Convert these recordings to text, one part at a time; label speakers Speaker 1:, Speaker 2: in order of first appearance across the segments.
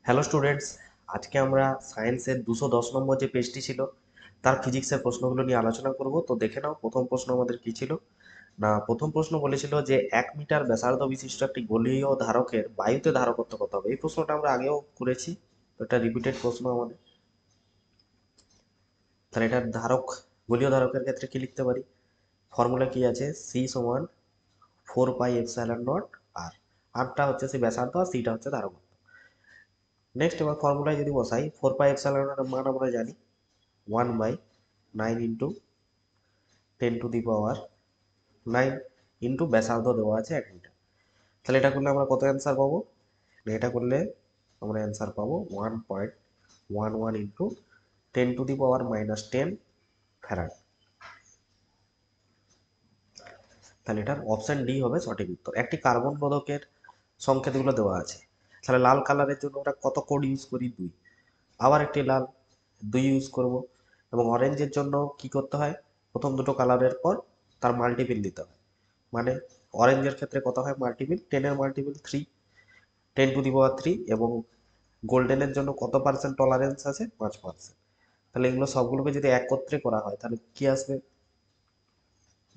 Speaker 1: Hello students, আজকে আমরা সায়েন্সের 210 নম্বর যে পেজটি ছিল তার ফিজিক্সের প্রশ্নগুলো নিয়ে আলোচনা করব। তো দেখে নাও প্রথম প্রশ্ন আমাদের কি ছিল। না, প্রথম প্রশ্ন বলেছিল যে 1 মিটার ব্যাসার্ধ বিশিষ্ট একটি গোলীয় ধারকের বায়ুতে ধারকত্ব কত হবে। এই প্রশ্নটা আমরা আগেও করেছি, তো এটা রিপিটেড প্রশ্ন আমাদের। তাহলে এটার ধারক, গোলীয় ধারকের ক্ষেত্রে কি লিখতে পারি? ফর্মুলা কি আছে? সি সমান 4 পাই এপসাইলন নট আর। আরটা হচ্ছে সে ব্যাসার্ধ আর সিটা হচ্ছে ধারকত্ব। নেক্সট এবার ফর্মুলায় যদি বসাই, 4 পাই এপসাইলন নটের মান আমরা জানি 1/9 ইন্টু 10⁻9 ইন্টু ব্যাসার্ধ দেওয়া আছে 1 মিটার। তাহলে এটা করলে আমরা কত অ্যান্সার পাবো? এটা করলে আমরা অ্যান্সার পাবো 1.11 ইন্টু 10⁻−10 ফ্যারাড। তাহলে এটার অপশন ডি হবে সঠিক উত্তর। একটি কার্বন রোধকের সংকেতগুলো দেওয়া আছে। তাহলে লাল কালারের জন্য আমরা কত কোড ইউজ করি? 2। আবার একটি লাল 2 ইউজ করব। এবং অরেঞ্জের জন্য কি করতে হয়? প্রথম দুটো কালারের পর তার মাল্টিপিল দিতে হয়। মানে অরেঞ্জের ক্ষেত্রে কত হয় মাল্টিপিল? 10-এর মাল্টিপিল 3, 10⁻³ এবং গোল্ডেনের জন্য কত পার্সেন্ট টলারেন্স আছে? 5%। তাহলে এগুলো সবগুলোকে যদি একত্রে করা হয় তাহলে কি আসবে?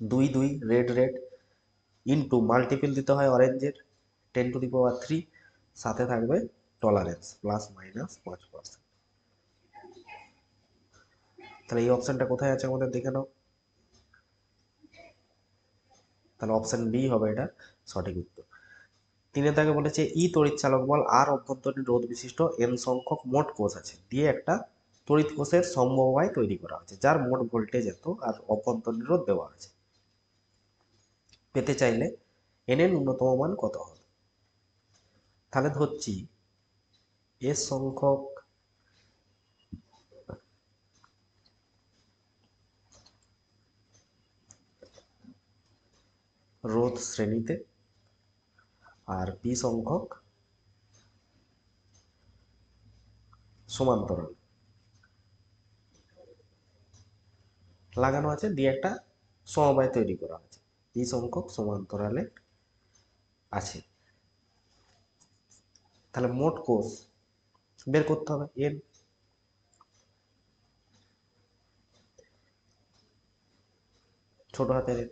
Speaker 1: 2 2 রেড রেড ইন্টু মাল্টিপিল দিতে হয় অরেঞ্জের 10⁻³ সাথে থাকবে টলারেন্স +-5%। তাহলে এই অপশনটা কোথায় আছে আমাদের দেখে নাও। তাহলে অপশন বি হবে এটা সঠিক উত্তর। তিনে তাকে বলেছে তড়িৎ চালক বল আর অভ্যন্তরীণ রোধ বিশিষ্ট এন সংখ্যক মোট কোষ আছে দিয়ে একটা তড়িৎ কোষের সমবায় তৈরি করা হয়েছে যার মোট ভোল্টেজ এত আর অভ্যন্তরীণ রোধ দেওয়া আছে। পেতে চাইলে এন এর ন্যূনতম মান কত হবে? তাহলে ধরছি এস সংখ্যক রোধ শ্রেণীতে আর পি সংখ্যক সমান্তরাল লাগানো আছে দিয়ে একটা সমবায় তৈরি করা আছে। পি সংখ্যক সমান্তরালে আছে। তাহলে মোট কোষ বের করতে হবে। এন ছোট হাতের এন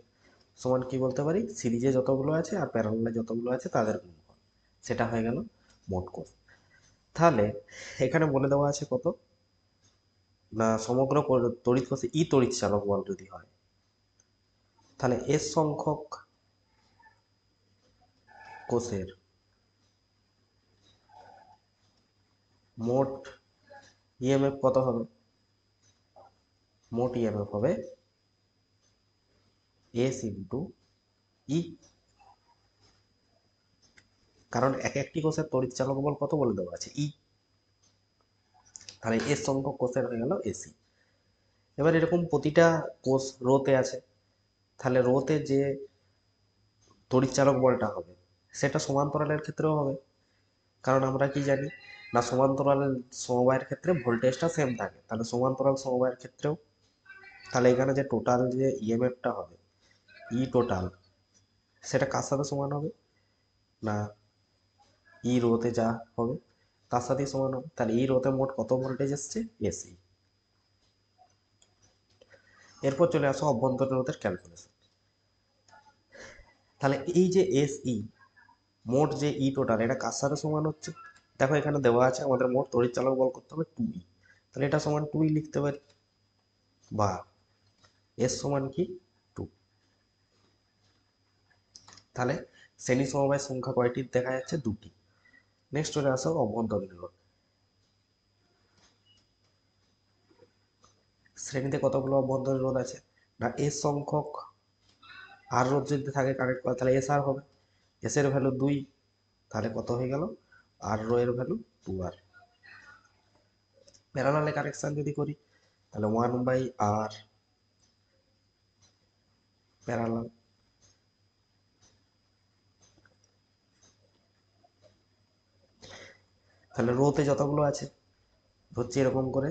Speaker 1: সমান কি বলতে পারি? সিরিজে যতগুলো আছে আর প্যারালালে যতগুলো আছে তাদের গুণফল। সেটা হয়ে গেল মোট কোষ। তাহলে এখানে বলে দেওয়া আছে কত না, সমগ্র তড়িৎ কোষে তড়িৎ চালক বল যদি হয় তাহলে এস সংখ্যক কোষের মোট ইএমএফ কত হবে? মোট ইএমএফ হবে এস ইন্টু ই। কারণ এক একটি কোষের তড়িৎ চালক বল কত বলে দেওয়া আছে? ই। তাহলে এস সংখ্যক কোষের হয়ে গেল এসি। এবার এরকম প্রতিটা কোষ রোতে আছে, তাহলে রোতে যে তড়িৎ চালক বলটা হবে সেটা সমান্তরালের ক্ষেত্রেও হবে। কারণ আমরা কি জানি না, সমান্তরালের সমবায়ের ক্ষেত্রে ভোল্টেজটা সেম থাকে, তাহলে সমান্তরাল সমবায়ের ক্ষেত্রেও। তাহলে এখানে যে টোটাল যে ইএমএফটা হবে টোটাল, সেটা কার সাথে সমান হবে? না, রোতে যা হবে তার সাথেই সমান হবে। তাহলে রোতে মোট কত ভোল্টেজ এসছে? এসি। এরপর চলে আসো অভ্যন্তরীণ রোধের ক্যালকুলেশন। তাহলে এই যে এসই মোট যে টোটাল, এটা কার সাথে সমান হচ্ছে? দেখো এখানে দেওয়া আছে আমাদের মোট তড়িৎ চালক বল করতে হবে 2 তাহলে এটা সমান 2 লিখতে পারি, বা এস সমান কি 2। তাহলে শ্রেণী সমবায়ের সংখ্যা কয়টি দেখা যাচ্ছে? 2টি। নেক্সট চলে আসো অভ্যন্তরীণ রোধ। শ্রেণীতে কতগুলো অভ্যন্তরীণ রোধ আছে? না, এস সংখ্যক আর রোধ যদি থাকে কানেক্ট করা তাহলে এস আর হবে। এস এর ভ্যালু 2, তাহলে কত হয়ে গেল? আর রো এর ভ্যালু 2R। প্যারালালে কানেকশন যদি করি তাহলে 1/r প্যারালাল। তাহলে রোতে যতগুলো আছে ধরছি এরকম করে,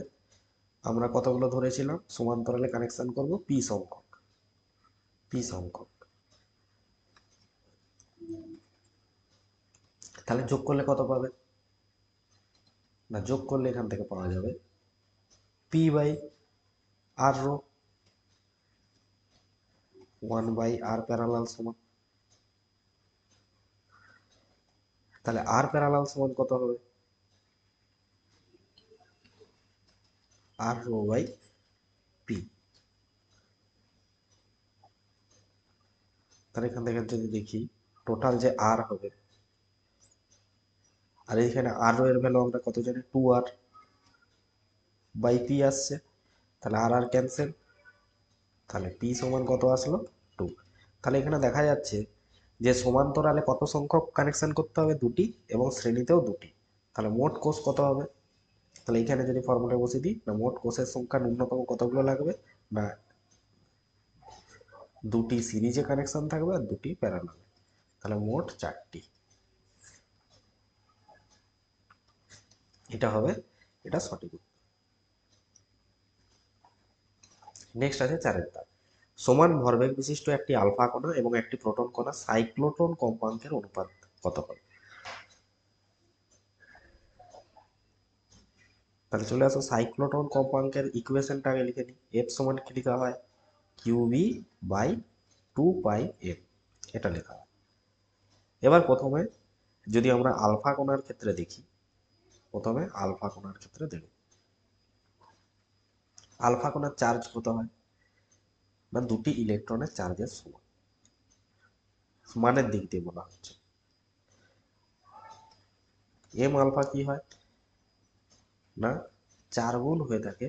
Speaker 1: আমরা কতগুলো ধরেছিলাম সমান্তরালে কানেকশন করব? পি সংখ্যক। তাহলে যোগ করলে কত পাবে? না, যোগ করলে এখান থেকে পাওয়া যাবে P by R rho 1/r parallel সমান, তাহলে আর প্যারালাল সমান কত হবে? R rho by P. তাহলে এখান থেকে যদি দেখি টোটাল যে আর হবে, আর এইখানে আর রো এর ভ্যালু আমরা কত জানি, 2r বাই পি আসছে, তাহলে আর আর ক্যান্সেল, তাহলে পি সমান কত আসলো, 2। তাহলে এখানে দেখা যাচ্ছে যে সমান্তরালে কত সংখ্যক কানেকশন করতে হবে, দুটি, এবং শ্রেণীতেও দুটি। তাহলে মোট কোষ কত হবে? তাহলে এখানে যদি ফর্মুলা বসিয়ে দিই, না মোট কোষের সংখ্যা ন্যূনতম কতগুলো লাগবে, না দুটি সিরিজে কানেকশন থাকবে আর দুটি প্যারালাল, তাহলে মোট 4টি। এটা হবে, এটা সঠিক উত্তর। নেক্সট আছে 4 দাগ। সমান ভরবেগ বিশিষ্ট একটি আলফা কণা এবং একটি প্রোটন কণা সাইক্লোট্রন কম্পাঙ্কের অনুপাত কত হবে? তাহলে চলে আসো সাইক্লোট্রন কম্পাঙ্কের ইকুয়েশনটা আগে লিখে নিই। এফ সমান কি লেখা হয়, কিউবি বাই 2πm, এটা লেখা হয়। এবার প্রথমে যদি আমরা আলফা কণার ক্ষেত্রে দেখি, প্রথমে আলফা কণার ক্ষেত্রে দেখব আলফা কণার চার্জ কত হয়, না দুটি ইলেকট্রনের চার্জের সমান, মানের দিক দিয়ে বলা হচ্ছে। এম আলফা কি হয়, না 4 গুণ হয়ে থাকে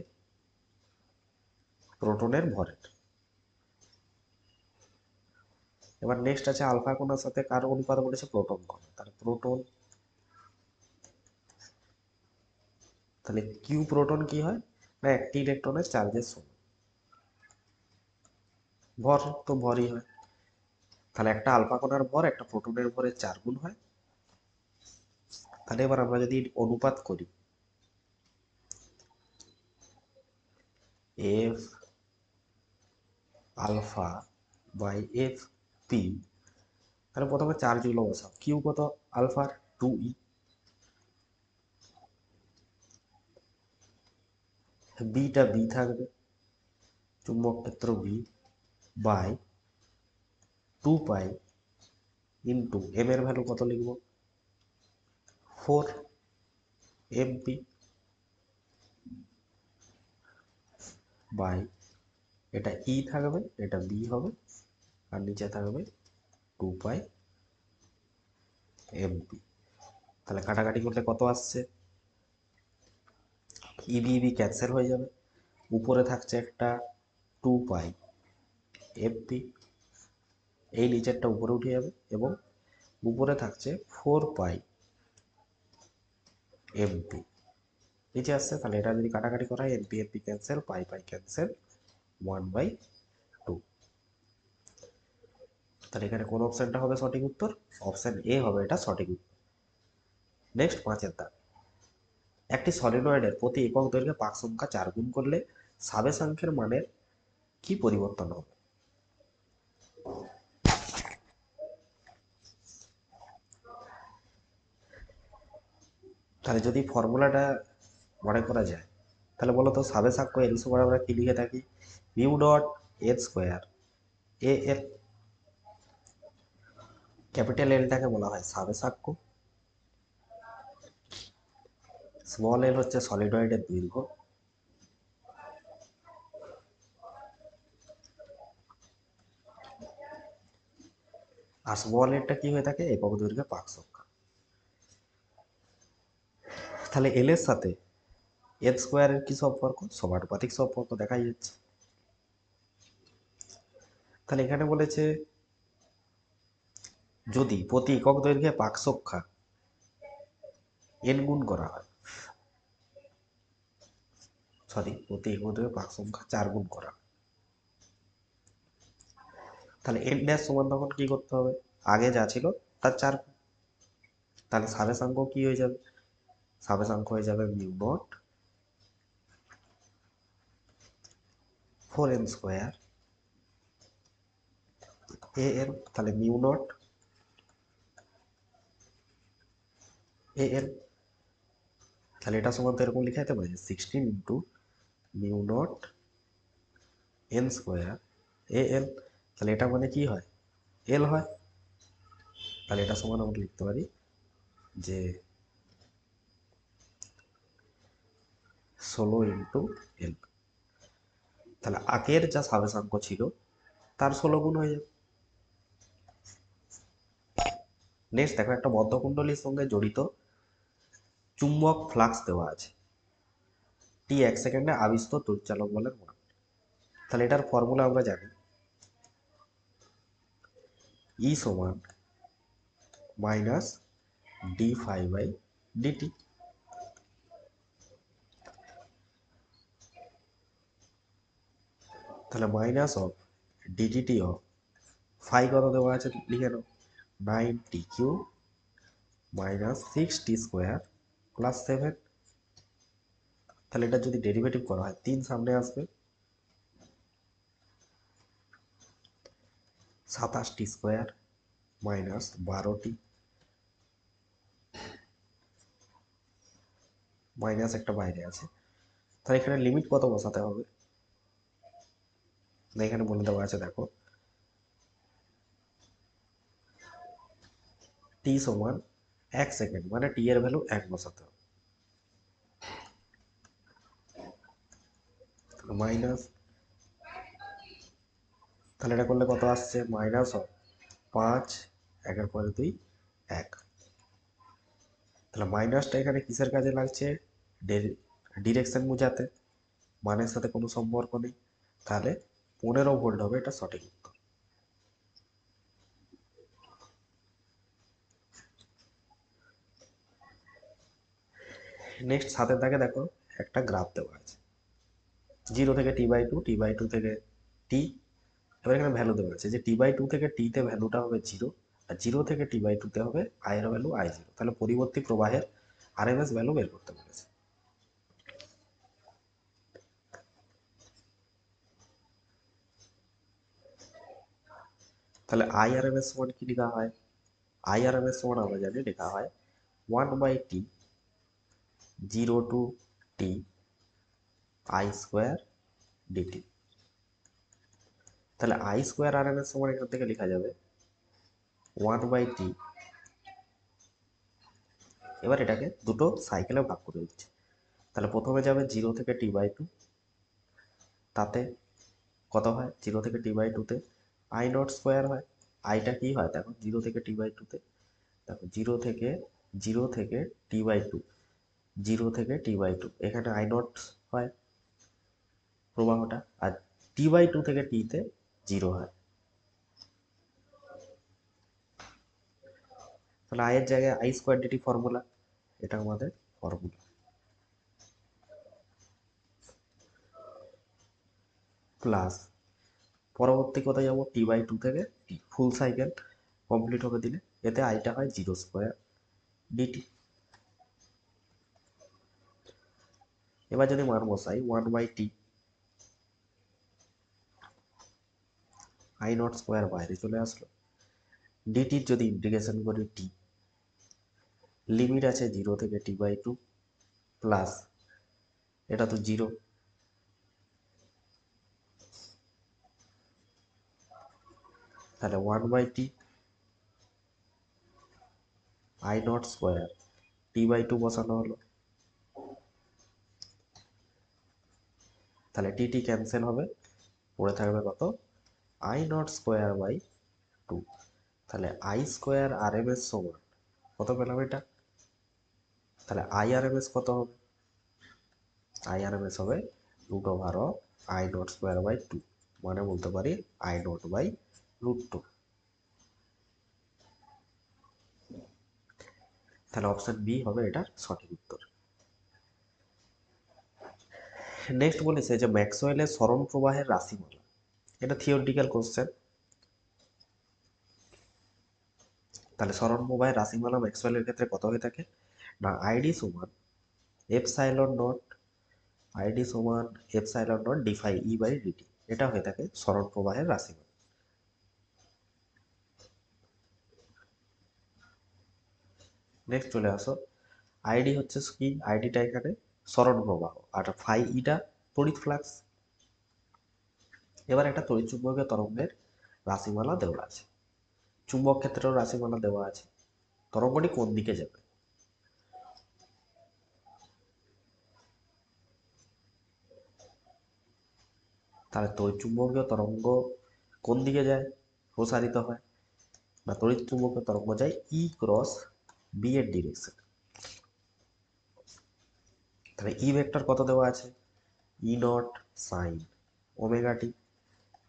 Speaker 1: প্রোটনের ভরের। এবার নেক্সট আছে আলফা কণার সাথে কার অনুপাত বলেছে, প্রোটন কণা, তাহলে প্রোটন, তাহলে কিউ প্রোটন কি হয়, না একটি ইলেকট্রনের চার্জের সমান, ভর তো ভরই হয়, তাহলে একটা আলফা কণার ভর একটা প্রোটনের ভরের 4 গুণ হয়। তাহলে এবার আমরা যদি অনুপাত করি, F alpha by F P, তাহলে প্রথমে চার্জগুলো বসাও, কিউ কত আলফার 2e, বিটা বি থাকবে, চুম্বক ক্ষেত্র বি, বাই 2π ইন্টু এম এর ভ্যালু কত লিখব, 4mp, বাই এটা ই থাকবে, এটা বি হবে, আর নিচে থাকবে 2πmp। তাহলে কাটাকাটি করলে কত আসছে, ইবি ইবি ক্যান্সেল হয়ে যাবে, উপরে থাকছে একটা 2πmp, এই নিচেরটা উপরে উঠে যাবে, এবং উপরে থাকছে 4πmp নিচে আসছে। তাহলে এটা যদি কাটাকাটি করা হয়, এমপি এমপি ক্যান্সেল, পাই পাই ক্যান্সেল, 1/2। তাহলে এখানে কোন অপশনটা হবে সঠিক উত্তর, অপশন এ হবে এটা সঠিক উত্তর। নেক্সট 5 দাগ। একটি সলিনয়েডের প্রতি একক দৈর্ঘ্যে পাক সংখ্যা 4 গুণ করলে সাবেশাঙ্কের মানের কি পরিবর্তন হবে? তাহলে যদি ফর্মুলাটা মনে করা যায়, তাহলে বলো তো সাবেশাঙ্ক এল সমান আমরা কি লিখে থাকি, mu dot L square, A L, capital এলটাকে বলা হয় সাবেশাঙ্ক, স্মল এল হচ্ছে সলিনয়েডের দৈর্ঘ্য, আর স্মল এলটা কি হয়ে থাকে, একক দৈর্ঘ্যে পাক সংখ্যা। তাহলে এল এর সাথে এল স্কোয়ারের কি সম্পর্ক, সমানুপাতিক সম্পর্ক দেখাই যাচ্ছে। তাহলে এখানে বলেছে যদি প্রতি একক দৈর্ঘ্যে পাক সংখ্যা n গুণ করা হয়, সরি প্রতি একক দৈর্ঘ্যে পাক সংখ্যা 4 গুণ করা হয়, তাহলে n ড্যাশ সমান তখন কি করতে হবে, আগে যা ছিল তার 4 গুণ। তাহলে সাবেশাঙ্ক কি হয়ে যাবে, সাবেশাঙ্ক হয়ে যাবে mu not 4n square an, তাহলে মিউ নট an, তাহলে এটা সমান তো এরকম লেখা যেতে পারে 16 into mu naught N square A L. তাহলে এটা মানে কি হয়, এল হয়। তাহলে এটা সমান আমরা লিখতে পারি যে 16 ইন্টু এল। তাহলে আগের যা সাবেশাঙ্ক ছিল তার 16 গুণ হয়ে যাবে। নেক্সট দেখো, একটা বদ্ধকুণ্ডলীর সঙ্গে জড়িত চুম্বক ফ্লাক্স দেওয়া আছে, টি 1 সেকেন্ডে আবিষ্ট তড়িৎচালক বলের মান। তাহলে এটার ফর্মুলা আমরা জানি, ই সমান minus D phi by DT. তাহলে minus of DDT of phi কত দেওয়া আছে লিখে নাও, 9 T cube minus 6 T square plus 7। তাহলে এটা যদি ডেরিভেটিভ করা হয় 3 সামনে আসবে, 27টি স্কোয়ার মাইনাস 12টি মাইনাস একটা বাইরে আছে। তাহলে এখানে লিমিট কত বসাতে হবে, না এখানে বলে দেওয়া আছে দেখো, টি সমান 1 সেকেন্ড মানে টি এর ভ্যালু 1 বসাতে হবে। মাইনাস, তাহলে এটা করলে কত আসছে, মাইনাস অফ 5 1 পরে 2 1। তাহলে মাইনাসটা এখানে কিসের কাজে লাগছে, ডিরেকশন বোঝাতে, মানের সাথে কোনো সম্পর্ক নেই। তাহলে 15 ভোল্ট হবে এটা সঠিক উত্তর। নেক্সট সাথে থাকে দেখো, একটা গ্রাফ দেওয়া আছে 0 থেকে টি/2, টি/2 থেকে টি। এবার এখানে ভ্যালু দেওয়া আছে যে টি/2 থেকে টি তে ভ্যালুটা হবে 0, আর 0 থেকে টি/2 তে হবে আই এর ভ্যালু I0। তাহলে পরিবর্তী প্রবাহের আরএমএস ভ্যালু বের করতে বলেছে। তাহলে আইআরএমএস সমান কি লেখা হয়, আইআরএমএস সমান আমরা জানি লেখা হয় 1/t 0 to T I square dt. তাহলে আই স্কোয়ার আরএমএস সমান এখান থেকে লেখা যাবে 1/t। এবার এটাকে দুটো সাইকেলে ভাগ করে দিচ্ছি। তাহলে প্রথমে যাবে 0 থেকে টি/2, তাতে কত হয়, 0 থেকে টি/2 তে আই নট স্কোয়ার হয়। আইটা কি হয় দেখো, 0 থেকে টি/2 তে দেখো, 0 থেকে টি/2, 0 থেকে টি/2 এখানে আই নট হয় প্রবাহটা, আর টি/2 থেকে টিতে 0 হয়। তাহলে আয়ের জায়গায় আই স্কোয়ার ডিটি ফর্মুলা, এটা আমাদের ফর্মুলা। প্লাস পরবর্তী কোথায় যাবো, টি/2 থেকে টি, ফুল সাইকেল কমপ্লিট হবে দিলে, এতে আইটা হয় 0 স্কোয়ার ডিটি। এবার যদি মান বসাই 1/t, আই নট স্কোয়ার বাইরে চলে আসলো, ডিটির যদি ইন্টিগ্রেশন করি টি, লিমিট আছে 0 থেকে টি/2 প্লাস এটা তো 0, তাহলে 1/t আই নট স্কোয়ার টি/2 বসানো হলো, তাহলে টি ক্যান্সেল হবে, পড়ে থাকবে কত, আই নট স্কোয়ার বাই 2। তাহলে আই স্কোয়ার আরএমএস সমান কত পেলাম এটা, তাহলে আইআরএমএস কত হবে, আইআরএমএস হবে √অফ আই নট স্কোয়ার বাই 2, মানে বলতে পারি আই নট বাই √2। তাহলে অপশন বি হবে এটার সঠিক উত্তর। নেক্সট বলেছে যে ম্যাক্সওয়েলের সরণ প্রবাহের রাশিমালা, এটা থিওরিটিক্যাল কোশ্চেন। তাহলে সরণ প্রবাহের রাশিমালা ম্যাক্সওয়েলের ক্ষেত্রে কত হয়ে থাকে, না আইডি সমান এপসাইলন নট, আইডি সমান epsilon not D phi E by dt, এটা হয়ে থাকে সরণ প্রবাহের রাশিমালা। নেক্সট চলে আসো, আইডি হচ্ছে কি, আইডিটা এখানে সরণ প্রবাহ, আর ফাই ইটা তড়িৎ ফ্লাক্স। এবার একটা তড়িৎ চুম্বকীয় তরঙ্গের রাশিমালা দেওয়া আছে, চুম্বক ক্ষেত্রেও রাশিমালা দেওয়া আছে, তরঙ্গটি কোন দিকে যাবে। তাহলে তড়িৎ চুম্বকীয় তরঙ্গ কোন দিকে যায়, প্রসারিত হয়, না তড়িৎ চুম্বকীয় তরঙ্গ যায় ই ক্রস বি এর ডিরেকশন। তাহলে ই ভেক্টর কত দেওয়া আছে, E naught sine omega T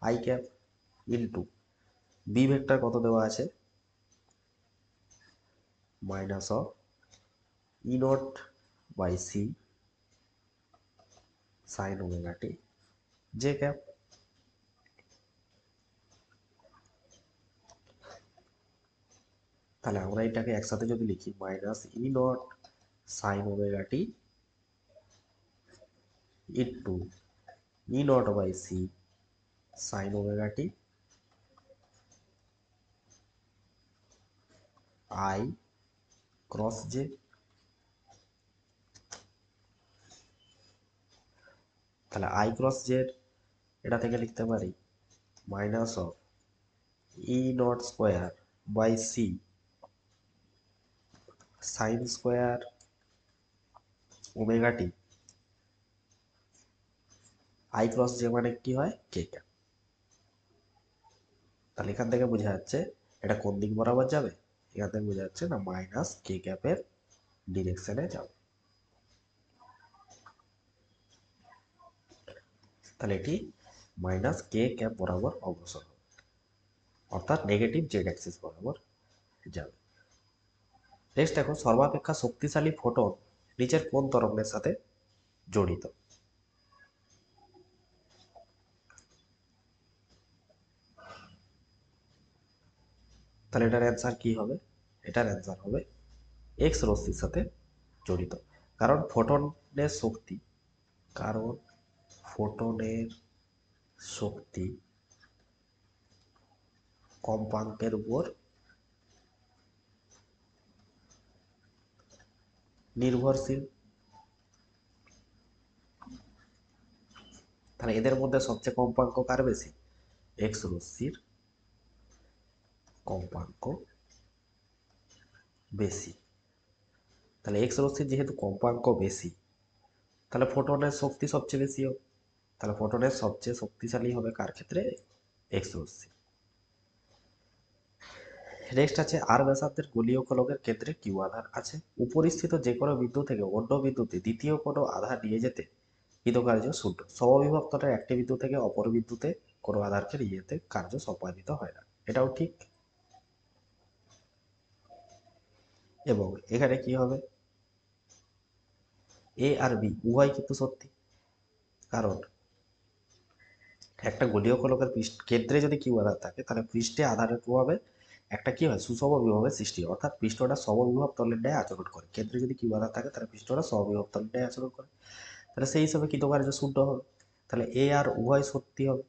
Speaker 1: I cap into B vector কত দেওয়া আছে, minus of E naught by C sine omega T J cap. তাহলে আমরা এটাকে একসাথে যদি লিখি, minus E naught sine omega T into E naught by C sine omega T I cross J. তাহলে আই ক্রস জে এটা থেকে লিখতে পারি minus of E not square by C sine square omega T I cross J মানে কি হয়, কে cap. তাহলে এখান থেকে বোঝা যাচ্ছে এটা কোন দিক বরাবর যাবে, এখান থেকে বোঝা যাচ্ছে না মাইনাস কে ক্যাপের ডিরেকশনে যাবে। তাহলে এটি মাইনাস কে ক্যাপ বরাবর অগ্রসর হবে, অর্থাৎ নেগেটিভ জেড অ্যাক্সিস বরাবর যাবে। নেক্সট দেখো, সর্বাপেক্ষা শক্তিশালী ফোটন নিচের কোন তরঙ্গের সাথে জড়িত। তাহলে এটার অ্যান্সার কি হবে, এটার অ্যান্সার হবে এক্স রশ্মির সাথে জড়িত। কারণ ফোটনের শক্তি, কারণ ফোটনের শক্তি কম্পাঙ্কের উপর নির্ভরশীল। তাহলে এদের মধ্যে সবচেয়ে কম্পাঙ্ক কার বেশি, এক্স রশ্মির কম্পাঙ্ক বেশি। তাহলে এক্স রশ্মির যেহেতু কম্পাঙ্ক বেশি, তাহলে ফোটনের শক্তি সবচেয়ে বেশি হবে। তাহলে ফোটনের সবচেয়ে শক্তিশালী হবে কার ক্ষেত্রে, এক্স রশ্মি। নেক্সট আছে, আর ব্যাসার্ধের গোলীয় গোলকের কেন্দ্রে কিউ আধান আছে। উপরিস্থিত যে কোনো বিন্দু থেকে অন্য বিন্দুতে দ্বিতীয় কোনো আধান নিয়ে যেতে কৃতকার্য শূন্য। সমবিভব তলের একটি বিন্দু থেকে অপর বিন্দুতে কোনো আধানকে নিয়ে যেতে কার্য সম্পাদিত হয় না, এটাও ঠিক। এবং এখানে কি হবে, এ আর বি উভয় কিন্তু সত্যি। কারণ একটা গোলীয় গোলকের কেন্দ্রে যদি কিউ আধান থাকে, তাহলে পৃষ্ঠে আধানের প্রভাবে একটা কি হয়, সুষম বিভবের সৃষ্টি হয়, অর্থাৎ পৃষ্ঠটা সমবিভব তলের ন্যায় আচরণ করে। কেন্দ্রে যদি কিউ আধান থাকে, তাহলে পৃষ্ঠটা সমবিভব তলের ন্যায় আচরণ করে। তাহলে সেই হিসাবে কৃতকার্য শূন্য হবে। তাহলে এ আর উভয় সত্যি হবে।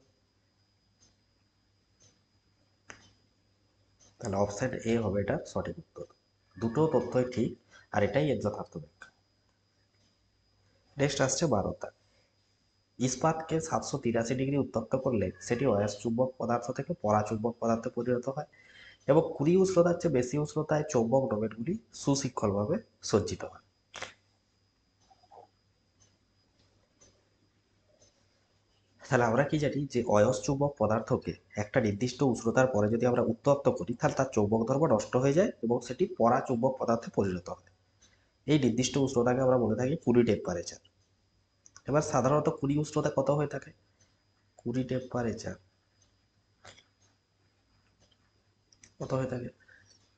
Speaker 1: তাহলে অপশন এ হবে এটা সঠিক উত্তর। দুটো তথ্যই ঠিক, আর এটাই এর যথার্থ ব্যাখ্যা। নেক্সট আসছে 12টা। ইস্পাতকে 783 ডিগ্রি উত্তপ্ত করলে সেটি অয়স্ক পদার্থ থেকে পরাচুম্বক পদার্থে পরিণত হয়, এবং 20 উষ্ণতার চেয়ে বেশি উষ্ণতায় চৌম্বক ডোমেনগুলি সুশৃঙ্খলভাবে সজ্জিত হয়। তাহলে আমরা কি জানি যে অয়স্ক পদার্থকে একটা নির্দিষ্ট উষ্ণতার পরে যদি আমরা উত্তপ্ত করি, তাহলে তার চৌম্বক ধর্ম নষ্ট হয়ে যায় এবং সেটি পরাচুম্বক পদার্থে পরিণত হয়। এই নির্দিষ্ট উষ্ণতাকে আমরা বলে থাকি কুড়ি টেম্পারেচার। এবার সাধারণত 20 উষ্ণতা কত হয়ে থাকে, 20 টেম্পারেচার কত হয়ে থাকে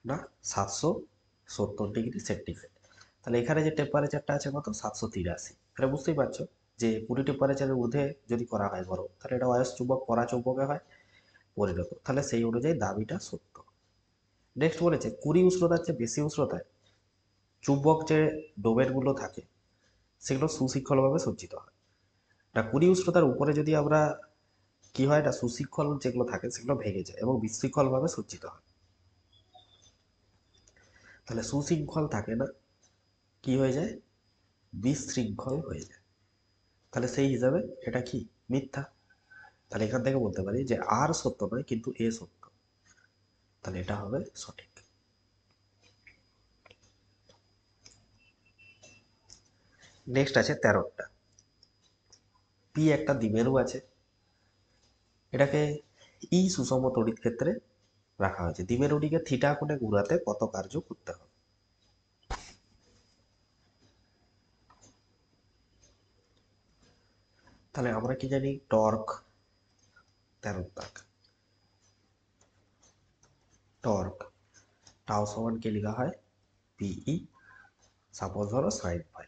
Speaker 1: না 770 ডিগ্রি সেন্টিগ্রেড। তাহলে এখানে যে টেম্পারেচারটা আছে কত, 783। তাহলে বুঝতেই পারছো যে 20 টেম্পারেচারের ঊর্ধ্বে যদি করা হয় গরম, তাহলে এটা অয়স্ক পরাচুম্বকে হয় পরিণত। তাহলে সেই অনুযায়ী দাবিটা সত্য। নেক্সট বলেছে 20 উষ্ণতার চেয়ে বেশি উষ্ণতায় চুম্বক যে ডোমেনগুলো থাকে সেগুলো সুশৃঙ্খলভাবে সজ্জিত হয়। না 20 উষ্ণতার উপরে যদি আমরা কি হয় না, সুশৃঙ্খল যেগুলো থাকে সেগুলো ভেঙে যায় এবং বিশৃঙ্খলভাবে সজ্জিত হয়। তাহলে সুশৃঙ্খল থাকে না, কি হয়ে যায়, বিশৃঙ্খল হয়ে যায়। তাহলে সেই হিসাবে এটা কি, মিথ্যা। তাহলে এখান থেকে বলতে পারি যে আর সত্য নয় কিন্তু এ সত্য, তাহলে এটা হবে সঠিক। নেক্সট আছে 13টা। পি একটা দ্বিমেরু আছে, এটাকে ই সুষম তড়িৎ ক্ষেত্রে রাখা হয়েছে। দ্বিমেরুটিকে থিটা কোণে ঘুরাতে কত কার্য করতে হবে? তাহলে আমরা কি জানি, টর্ক 13 দাগ, টর্ক টাও সমান কি লেখা হয়, পিই, সাপোজ ধরো সাইন ফাই।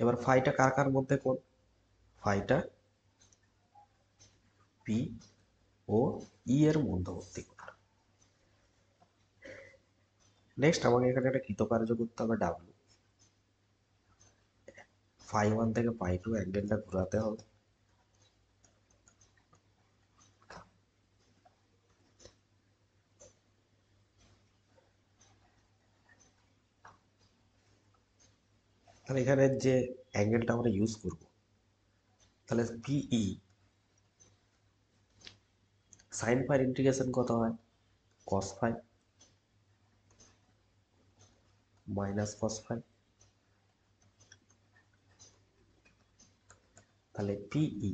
Speaker 1: এবার ফাইটা কার কার মধ্যে কোণ, ফাইটা পি ও ই এর মধ্যবর্তী কোণ। নেক্সট আমাকে এখানে একটা কৃতকার্য করতে হবে, ডাব্লিউ। ফাই ওয়ান থেকে ফাই টু অ্যাঙ্গেলটা ঘোরাতে হবে। তাহলে এখানে যে অ্যাঙ্গেলটা আমরা ইউজ করব, তাহলে পিই সাইন ফাই ইন্টিগ্রেশন কত হয়, cos phi minus cos phi. তাহলে PE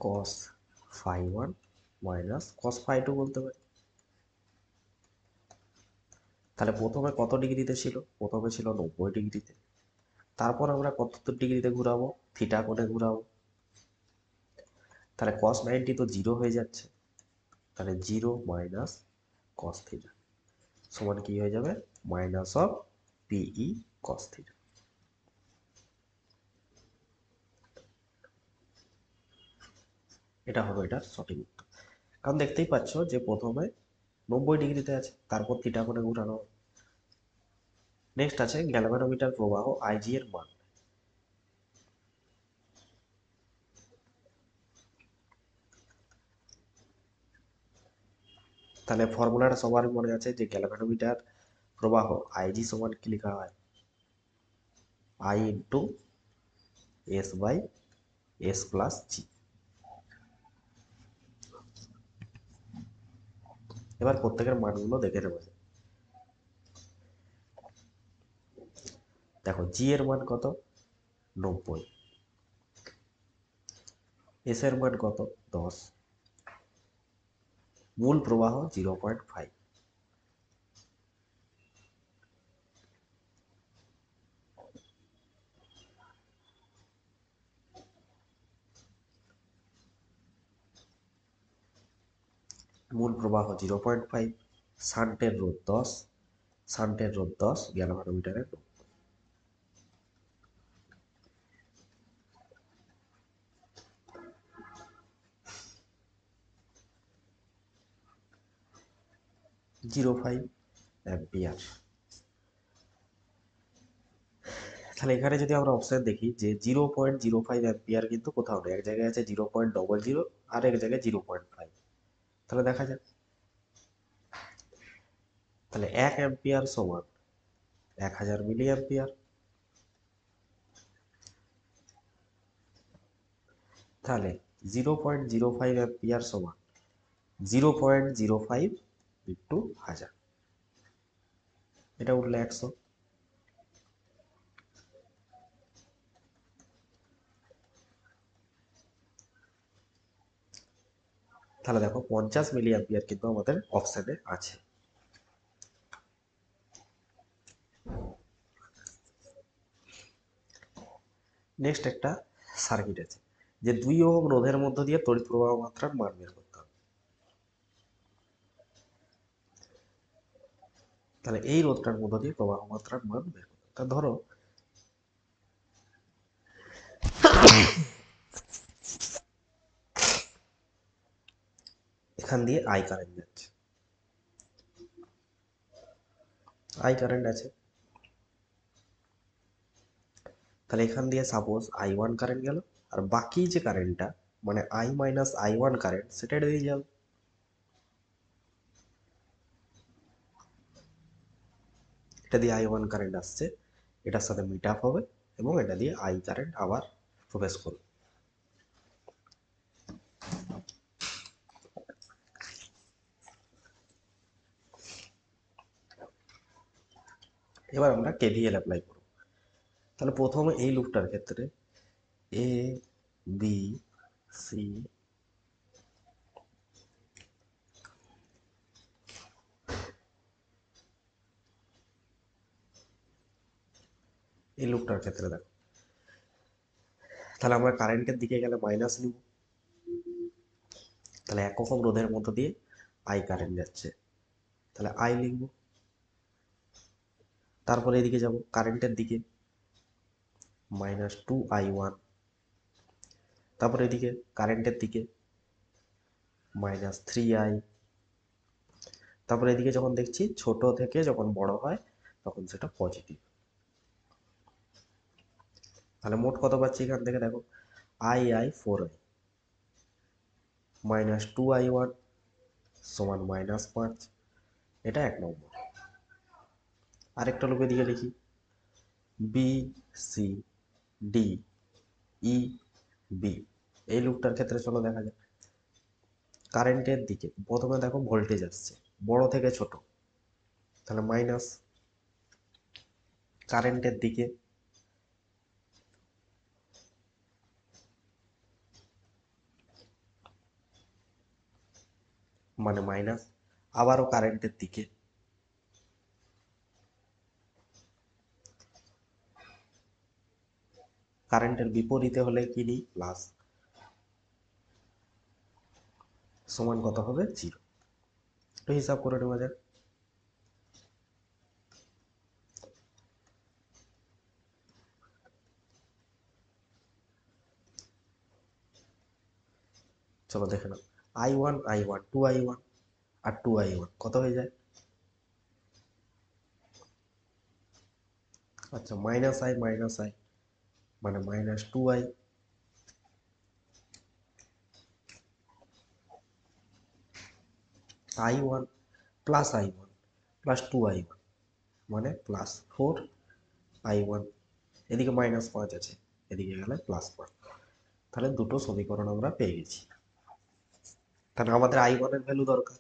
Speaker 1: cos phi one minus cos phi two বলতে পারি। তাহলে প্রথমে কত ডিগ্রিতে ছিল, প্রথমে ছিল 90 ডিগ্রিতে, তারপর আমরা কত ডিগ্রিতে ঘুরাবো, থিটা কোণে ঘুরাবো। তাহলে কস 90 তো 0 হয়ে যাচ্ছে, তাহলে 0 মাইনাস কস থিটা সমান কি হয়ে যাবে, মাইনাস অফ পিই কস থিটা। এটা হবে এটার সঠিক উত্তর। কারণ দেখতেই পাচ্ছ যে প্রথমে 90 ডিগ্রিতে আছে, তারপর থিটা কোণে ঘুরানো। নেক্সট আছে গ্যালভানোমিটার প্রবাহ আইজি এর মান। তাহলে ফর্মুলাটা সবার মনে আছে যে গ্যালভানোমিটার প্রবাহ আইজি সমান কি লেখা হয়, I into S by S plus G. এবার প্রত্যেকের মানগুলো দেখে নেওয়া যায়। দেখো জি এর মান কত, 90, এস এর মান কত, 10, মূল প্রবাহ 0.5। মূল প্রবাহ 0.5, শান্টের রোধ 10, শান্টের রোধ 10, গ্যালভানোমিটারের রোধ 0.5 অ্যাম্পিয়ার। তাহলে এখানে যদি আমরা অপশন দেখি যে 0.05 অ্যাম্পিয়ার কিন্তু কোথাও নেই, এক জায়গায় আছে 0.00 আর এক জায়গায় 0.5। তাহলে দেখা যাক, তাহলে 1 অ্যাম্পিয়ার সমান 1000 মিলি অ্যাম্পিয়ার। তাহলে 0.05 অ্যাম্পিয়ার সমান 0.05 ইন্টু 1000, এটা উঠলে 100। তাহলে দেখো 50 মিলি অ্যাম্পিয়ার কিন্তু আমাদের অপশনে আছে। নেক্সট একটা সার্কিট আছে যে 2 ওহম রোধের মধ্য দিয়ে তড়িৎ প্রবাহ মাত্রার মান বের করতে হবে। তাহলে এই রোধটার মধ্য দিয়ে প্রবাহ মাত্রার মান বের করতে হবে। তা ধরো এখান দিয়ে আই কারেন্ট যাচ্ছে, আই কারেন্ট আছে। তাহলে এখান দিয়ে সাপোজ I1 কারেন্ট গেল, আর বাকি যে কারেন্টটা মানে I মাইনাস I1 কারেন্ট সেটা দিয়ে যাবে। এটা দিয়ে I1 কারেন্ট আসছে, এটার সাথে মিট আপ হবে এবং এটা দিয়ে I কারেন্ট আবার প্রবেশ করবে। এবার আমরা KVL অ্যাপ্লাই করব। তাহলে প্রথমে এই লুপটার ক্ষেত্রে A B C এই লুপটার ক্ষেত্রে দেখো, তাহলে আমরা কারেন্টের দিকে গেলে মাইনাস নিব, তাহলে 1 ওহম রোধের মধ্য দিয়ে I কারেন্ট যাচ্ছে, তাহলে I লিখব। তারপরে এদিকে যাব কারেন্টের দিকে, -2I1, তারপরে এদিকে কারেন্টের দিকে -3I, তারপরে এদিকে যখন দেখছি ছোট থেকে যখন বড় হয় তখন সেটা পজিটিভ। তাহলে মোট কত পাচ্ছি এখান থেকে দেখো, I 4I, -2I1 সমান -5, এটা 1 নম্বর। আরেকটা লুপের দিকে লিখি, B C D E B, এই লুপটার ক্ষেত্রে চলো দেখা যাক। কারেন্টের দিকে প্রথমে দেখো ভোল্টেজ আসছে বড় থেকে ছোট, তাহলে মাইনাস। কারেন্টের দিকে মানে মাইনাস, আবারও কারেন্টের দিকে কারেন্টের বিপরীতে হলে কি নিই, প্লাস, সমান কত হবে, 0। তো হিসাব করে নেওয়া যাক। চলো দেখে নাও, I1 2I1 আর 2I1 কত হয়ে যায়, আচ্ছা -I মানে -2I, I1 I1 +2I1 মানে +4I1, এদিকে -5 আছে, এদিকে গেলে +5, তাহলে দুটো সমীকরণ আমরা পেয়ে গেছি। তাহলে আমাদের I1 এর ভ্যালু দরকার,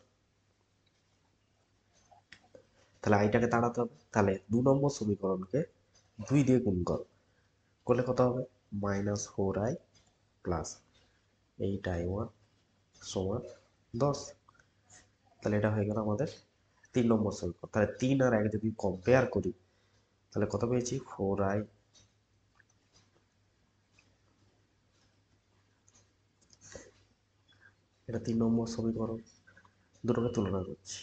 Speaker 1: তাহলে আইটাকে তাড়াতে হবে, তাহলে 2 নম্বর সমীকরণকে 2 দিয়ে গুণ করলে কত হবে, -4I প্লাস 8I1 সমান 10। তাহলে এটা হয়ে গেল আমাদের 3 নম্বর সমীকরণ। তাহলে 3 আর 1 যদি কম্পেয়ার করি তাহলে কত পেয়েছি, 4I, এটা 3 নম্বর সমীকরণ, দুটোকে তুলনা করছি।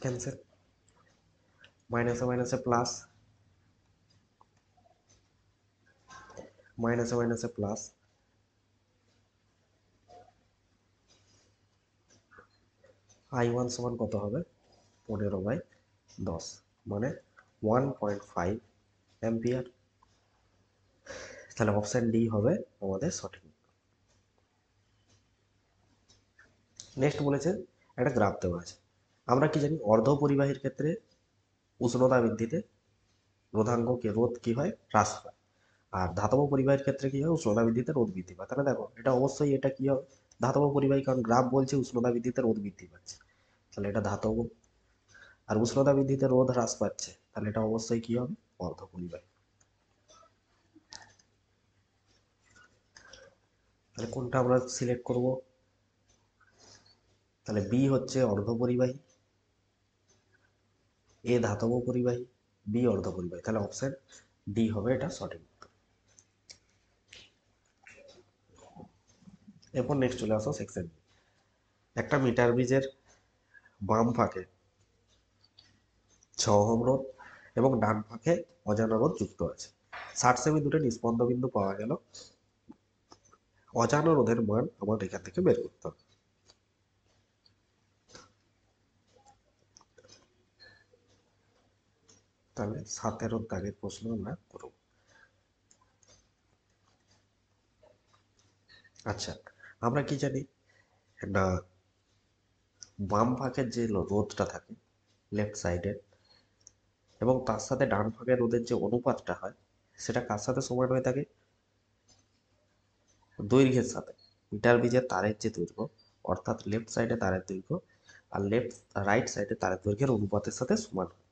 Speaker 1: ক্যান্সেল, মাইনাসে মাইনাসে প্লাস, মাইনাসে মাইনাসে প্লাস, I1 সমান কত হবে, 15/10 মানে 1.5 অ্যাম্পিয়ার। তাহলে অপশন ডি হবে আমাদের সঠিক। নেক্সট বলেছে একটা গ্রাফ দেওয়া আছে, আমরা কি জানি অর্ধ পরিবাহীর ক্ষেত্রে উষ্ণতা বৃদ্ধিতে রোধ কি হয়, হ্রাস পায়, আর ধাতব পরিবাহীর ক্ষেত্রে কি হয়, উষ্ণতা বৃদ্ধিতে রোধ বৃদ্ধি পায়। তাহলে দেখো এটা অবশ্যই এটা কি হবে, ধাতব পরিবাহী, কারণ গ্রাফ বলছে উষ্ণতা বৃদ্ধিতে রোধ বৃদ্ধি পাচ্ছে, তাহলে এটা ধাতব। আর উষ্ণতা বৃদ্ধিতে রোধ হ্রাস পাচ্ছে, তাহলে এটা অবশ্যই কি হবে, অর্ধ পরিবাহী। তাহলে কোনটা আমরা সিলেক্ট করব, তাহলে বি হচ্ছে অর্ধ পরিবাহী, এ ধাতব পরিবাহী, বি অর্ধ পরিবাহী, তাহলে অপশন ডি হবে এটা সঠিক। এরপর নেক্সট চলে আসো সেকশন। একটা মিটার ব্রিজের বাম ফাঁকে 6 ওহম রোধ এবং ডান ফাঁকে অজানা রোধ যুক্ত আছে। 60 সেমি দুটো নিস্পন্দ বিন্দু পাওয়া গেল, অজানা রোধের মান আমার এখান থেকে বের করতে হবে। তাহলে 17 দাগের প্রশ্ন আমরা করব। আচ্ছা, আমরা কি জানি না, বাম ভাগের যে রোধটা থাকে লেফট সাইডের এবং তার সাথে ডান ভাগের রোধের যে অনুপাতটা হয় সেটা কার সাথে সমান হয়ে থাকে? দৈর্ঘ্যের সাথে। মিটার বিজের তারের যে দৈর্ঘ্য অর্থাৎ লেফট সাইডে তারের দৈর্ঘ্য আর রাইট সাইডে তারের দৈর্ঘ্যের অনুপাতের সাথে সমান হয়।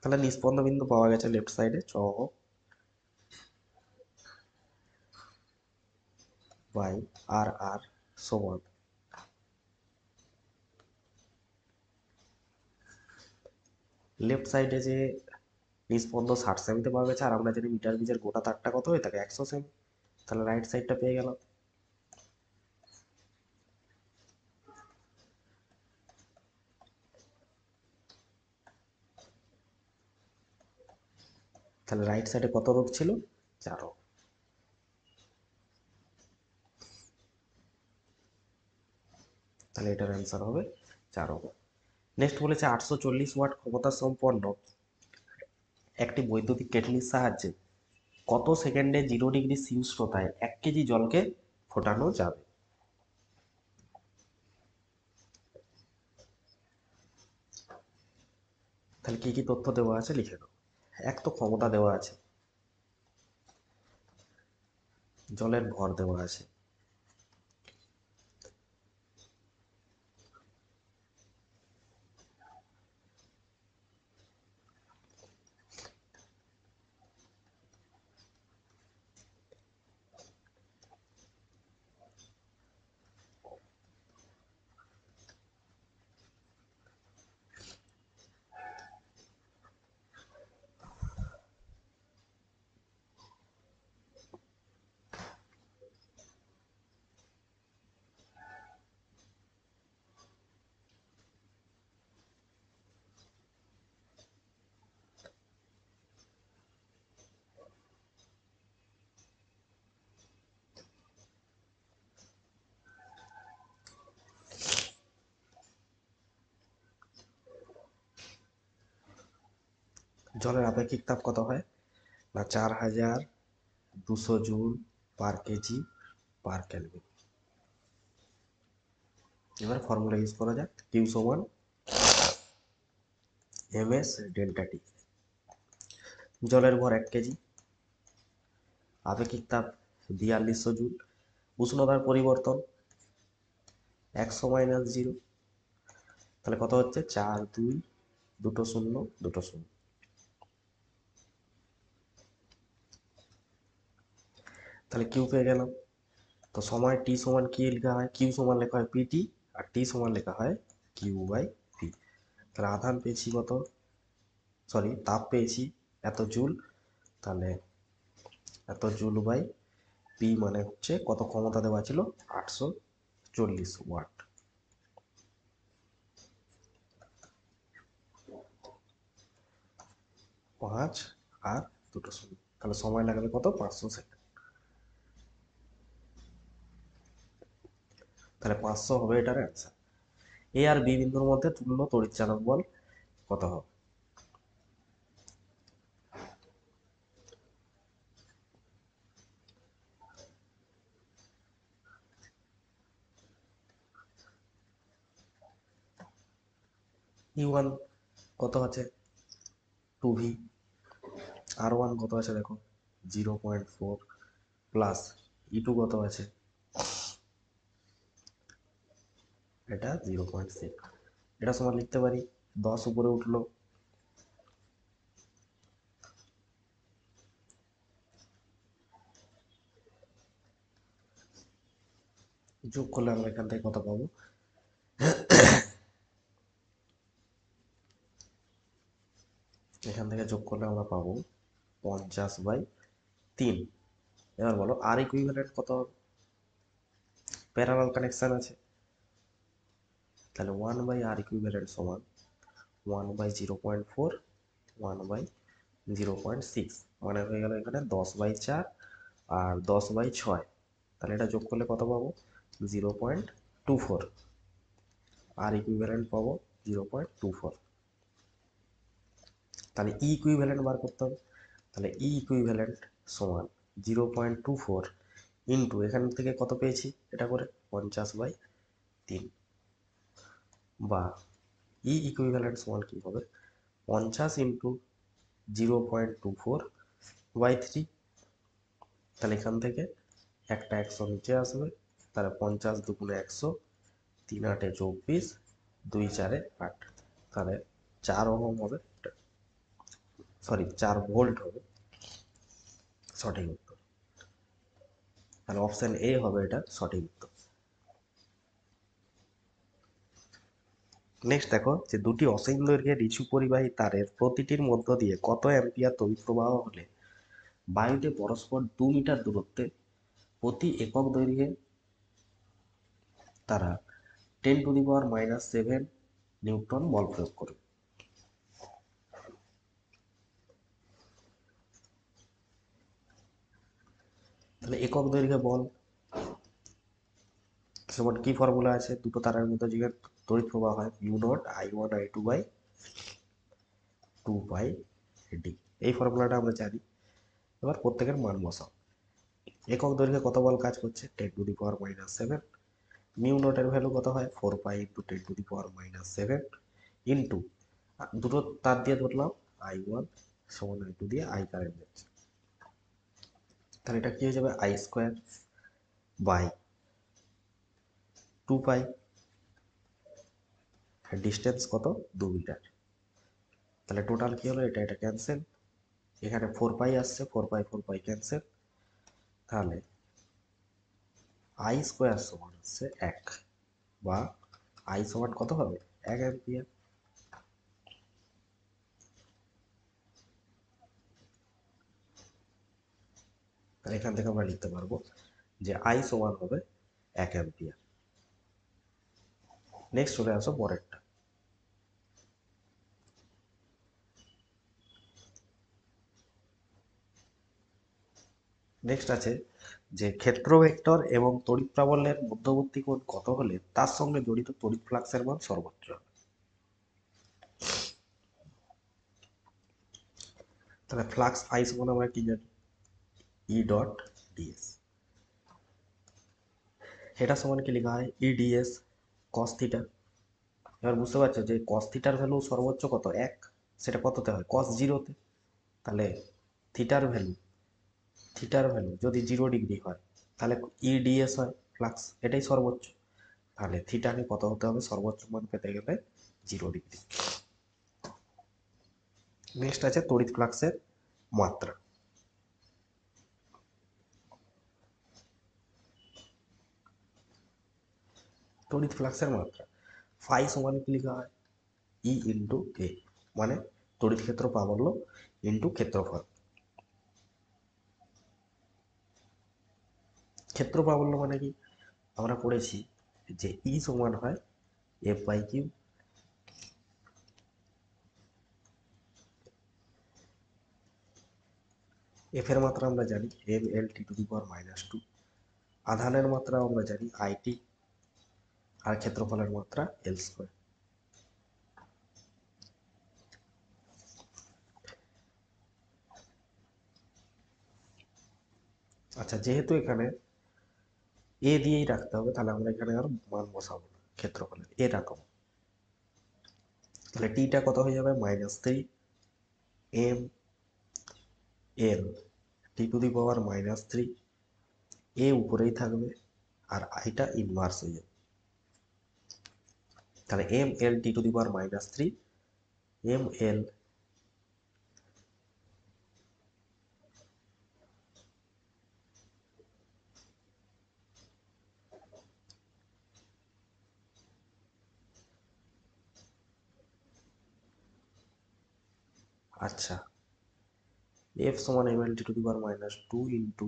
Speaker 1: তাহলে নিস্পন্দ বিন্দু পাওয়া গেছে লেফট সাইডে চ বাই আর আর সমান লেফট সাইডে যে নিস্পন্দ 60 সেমিতে পাওয়া গেছে আর আমরা জানি মিটার বিজের গোটা তারটা কত হয়ে থাকে 100 সেমি। তাহলে রাইট সাইডটা পেয়ে গেলাম। তাহলে রাইট সাইডে কত রোধ ছিল? 4 ওহম। তাহলে এটার অ্যান্সার হবে 4 ওহম। নেক্সট বলেছে 840 ওয়াট ক্ষমতা সম্পন্ন একটি বৈদ্যুতিক কেটলির সাহায্যে কত সেকেন্ডে 0 ডিগ্রি সি উষ্ণতায় 1 কেজি জলকে ফোটানো যাবে? তাহলে কি কি তথ্য দেওয়া আছে লিখে দাও। এক তো ক্ষমতা দেওয়া আছে, জলের ভর দেওয়া আছে, জলের আপেক্ষিক তাপ কত হয় না 4200 joule per kg per kelvin. এবার ফর্মুলা ইউজ করা যাক, কিউ সমান এমএস ডেল্টা টি। জলের ভর 1 কেজি, আপেক্ষিক তাপ 4200 জুল, উষ্ণতার পরিবর্তন 100 - 0, তাহলে কত হচ্ছে 4 2 2 0 2 0। তাহলে কিউ পেয়ে গেলাম। তো সময় টি সমান কি লেখা হয়? কিউ সমান লেখা হয় পিটি আর টি সমান লেখা হয় কিউ বাই পি। তাহলে আধান পেয়েছি কত, সরি তাপ পেয়েছি এত জুল, তাহলে এত জুল বাই পি মানে হচ্ছে কত ক্ষমতা দেওয়া ছিল 840 ওয়াট। 5 আর 2 শূন্য, তাহলে সময় লাগবে কত 500 সেকেন্ড। তাহলে 500 হবে এটার অ্যান্সার। এ আর বি বিন্দুর মধ্যে তুল্য তড়িৎচালক বল কত হবে? E1 কত আছে 2V, R1 কত আছে দেখো 0.4 প্লাস E2 কত আছে এটা 0.6। এটা সমান লিখতে পারি 10 উপরে উঠলো, যোগ করলে আমরা এখান থেকে কত পাবো? এখান থেকে যোগ করলে আমরা পাবো 50/3। এবার বলো আর ইকুইভ্যালেন্ট কত হবে? প্যারালাল কানেকশন আছে, তাহলে 1/r ইকুইভ্যালেন্ট সমান 1/0.4 1/0.6, মানে হয়ে গেল এখানে 10/4 আর 10/6। তাহলে এটা যোগ করলে কত পাবো 0.24। আর ইকুইভ্যালেন্ট পাবো 0.24। তাহলে ই ইকুইভ্যালেন্ট বার করতে হবে। তাহলে ই ইকুইভ্যালেন্ট সমান 0.24 ইন্টু এখান থেকে কত পেয়েছি এটা করে 50/3, বা ই ইকুইভ্যালেন্ট সমান কি হবে 50 ইন্টু 0.24/3। তাহলে এখান থেকে একটা 100 নিচে আসবে, তাহলে 50×2 = 100, 3×8 = 24, 2×4 = 8, তাহলে 4 ওহম হবে, সরি 4 ভোল্ট হবে সঠিক উত্তর। তাহলে অপশন এ হবে এটা সঠিক উত্তর। নেক্সট দেখো যে দুটি অসীম দৈর্ঘ্যের রিচু পরিবাহী তারের প্রতিটির মধ্য দিয়ে কত অ্যাম্পিয়ার তড়িৎ প্রবাহ হলে বায়ুতে পরস্পর 2 মিটার দূরত্বে প্রতি একক দৈর্ঘ্যে তারা 10⁻⁻7 নিউটন বল প্রয়োগ করবে। তাহলে একক দৈর্ঘ্যে বল সমান কি ফর্মুলা আছে, দুটো তারের মধ্যে যে তড়িৎ প্রবাহ হয় u0 I1 I2/2πd, এই ফর্মুলাটা আমরা জানি। এবার প্রত্যেকের মান বসাও। একক দৈর্ঘ্যে কত বল কাজ করছে 10⁻⁻7, মিউ নটের ভ্যালু কত হয় 4π × 10⁻⁷ ইন্টু দুটো তার দিয়ে ধরলাম I1 সমান I2 দিয়ে I কারেন্ট যাচ্ছে, তাহলে এটা কি হয়ে যাবে I² বাই 2π, ডিস্টেন্স কত 2 মিটার। তাহলে টোটাল কি হলো, এটা ক্যান্সেল, এখানে 4π আসছে, 4π ক্যান্সেল, তাহলে I² সমান হচ্ছে 1, বা I সমান কত হবে 1 অ্যাম্পিয়ার। তাহলে এখান থেকে আমরা লিখতে পারবো যে I সমান হবে 1 অ্যাম্পিয়ার। নেক্সট চলে আসো পরেরটা। নেক্সট আছে যে ক্ষেত্র ভেক্টর এবং তড়িৎ প্রাবল্যের মধ্যবর্তী কোণ কত হলে তার সঙ্গে জড়িত তড়িৎ ফ্লাক্সের মান সর্বোচ্চ হবে। তাহলে ফ্লাক্স আই সমান আমরা কি জানি E.ds, এটা সমান কি লেখা হয় EDS cos থিটা। এবার বুঝতে পারছো যে cos থিটার ভ্যালু সর্বোচ্চ কত 1, সেটা কততে হয় cos 0-তে। তাহলে থিটার ভ্যালু যদি 0 ডিগ্রি হয় তাহলে EDS হয় ফ্লাক্স, এটাই সর্বোচ্চ। তাহলে থিটাকে কত হতে হবে সর্বোচ্চ মান পেতে গেলে 0 ডিগ্রি। নেক্সট আছে তড়িৎ ফ্লাক্সের মাত্রা। তড়িৎ ফ্লাক্সের মাত্রা ফাই সমান কি লেখা হয় E × A, মানে তড়িৎ ক্ষেত্র প্রাবল্য ইন্টু ক্ষেত্রফল। ক্ষেত্র প্রাবল্য মানে কি আমরা পড়েছি যে ই সমান হয় F/Q, এফ এর মাত্রা আমরা জানি mL/2, আধানের মাত্রা আমরা জানি IT, আর ক্ষেত্রফলের মাত্রা L²। আচ্ছা, যেহেতু এখানে এ দিয়েই রাখতে হবে, তাহলে আমরা এখানে আর মান বসাবো না, ক্ষেত্রফলের এ রাখবো। তাহলে টিটা কত হয়ে যাবে -3 mL/3, এ উপরেই থাকবে আর আইটা ইনভার্স হয়ে যাবে। তাহলে mL/3 mL আচ্ছা, F সমান mL/2 ইন্টু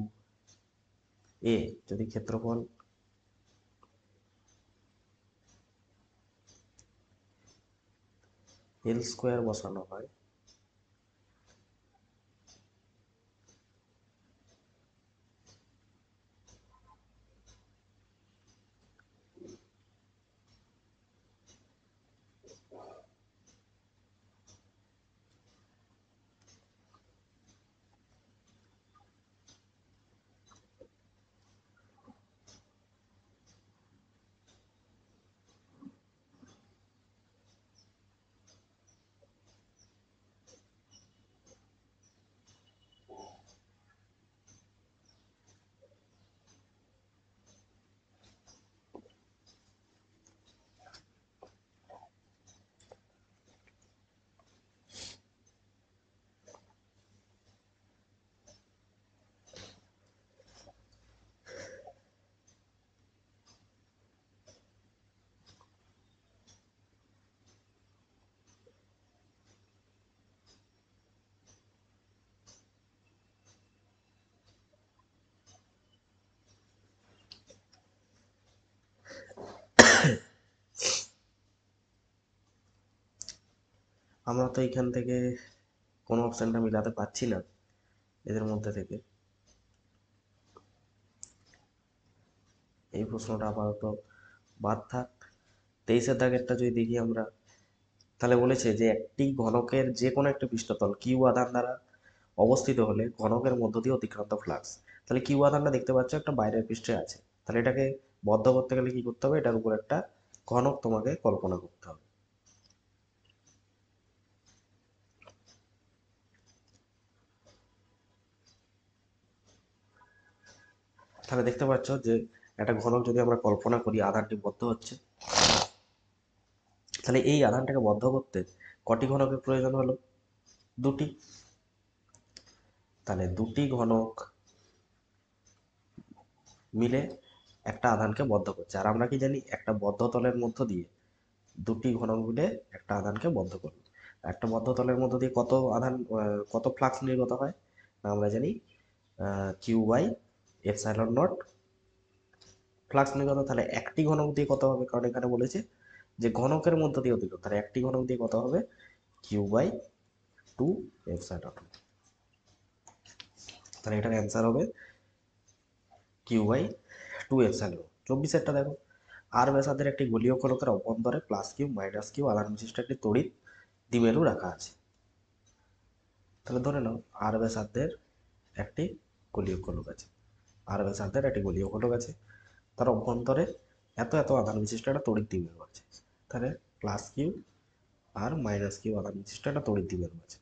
Speaker 1: এ, যদি ক্ষেত্রফল L² বসানো হয়, আমরা তো এইখান থেকে কোনো অপশানটা মিলাতে পারছি না এদের মধ্যে থেকে। এই প্রশ্নটা আপাতত বাদ থাক। 23-এর দাগেরটা যদি দেখি আমরা, তাহলে বলেছে যে একটি ঘনকের যে কোনো একটা পৃষ্ঠতল কিউ আধান দ্বারা অবস্থিত হলে ঘনকের মধ্য দিয়ে অতিক্রান্ত ফ্লাক্স। তাহলে কিউ আধানটা দেখতে পাচ্ছ একটা বাইরের পৃষ্ঠে আছে, তাহলে এটাকে বদ্ধ করতে গেলে কি করতে হবে, এটার উপর একটা ঘনক তোমাকে কল্পনা করতে হবে। তাহলে দেখতে পাচ্ছ যে একটা ঘনক যদি আমরা কল্পনা করি, আধানটি বদ্ধ হচ্ছে, তাহলে এই আধানটাকে বদ্ধ করতে কটি ঘনকের প্রয়োজন হলো? দুটি। তাহলে দুটি ঘনক মিলে একটা আধানকে বদ্ধ করছে। আর আমরা কি জানি, একটা বদ্ধ তলের মধ্য দিয়ে দুটি ঘনক মিলে একটা আধানকে বদ্ধ করবে। একটা বদ্ধ তলের মধ্য দিয়ে কত আধান, কত ফ্লাক্স নির্গত হয় না আমরা জানি Q by epsilon not flux নির্গত। তাহলে একটি ঘনক দিয়ে কত হবে, কারণ এখানে বলেছে যে ঘনকের মধ্য দিয়ে অতিক্রম, তাহলে একটি ঘনক দিয়ে কত হবে, কিউ বাই 2 এপসাইলন। তাহলে এটার অ্যান্সার হবে কিউ বাই 2 এপসাইলন। 24-এরটা দেখো, আর ব্যাসার্ধের একটি গোলীয় গোলকের অভ্যন্তরে প্লাস কিউ মাইনাস কিউ আধান বিশিষ্ট একটি তড়িৎ দ্বিমেরু রাখা আছে। তাহলে ধরে নাও আর ব্যাসার্ধের একটি গোলীয় গোলক আছে, আর ব্যাসার্ধের একটি গোলীয় গোলক আছে, তার অভ্যন্তরে এত এত আধান বিশিষ্ট একটা তড়িৎ দ্বিমেরু আছে। তাহলে plus Q R minus Q আধান বিশিষ্ট একটা তড়িৎ দ্বিমেরু আছে।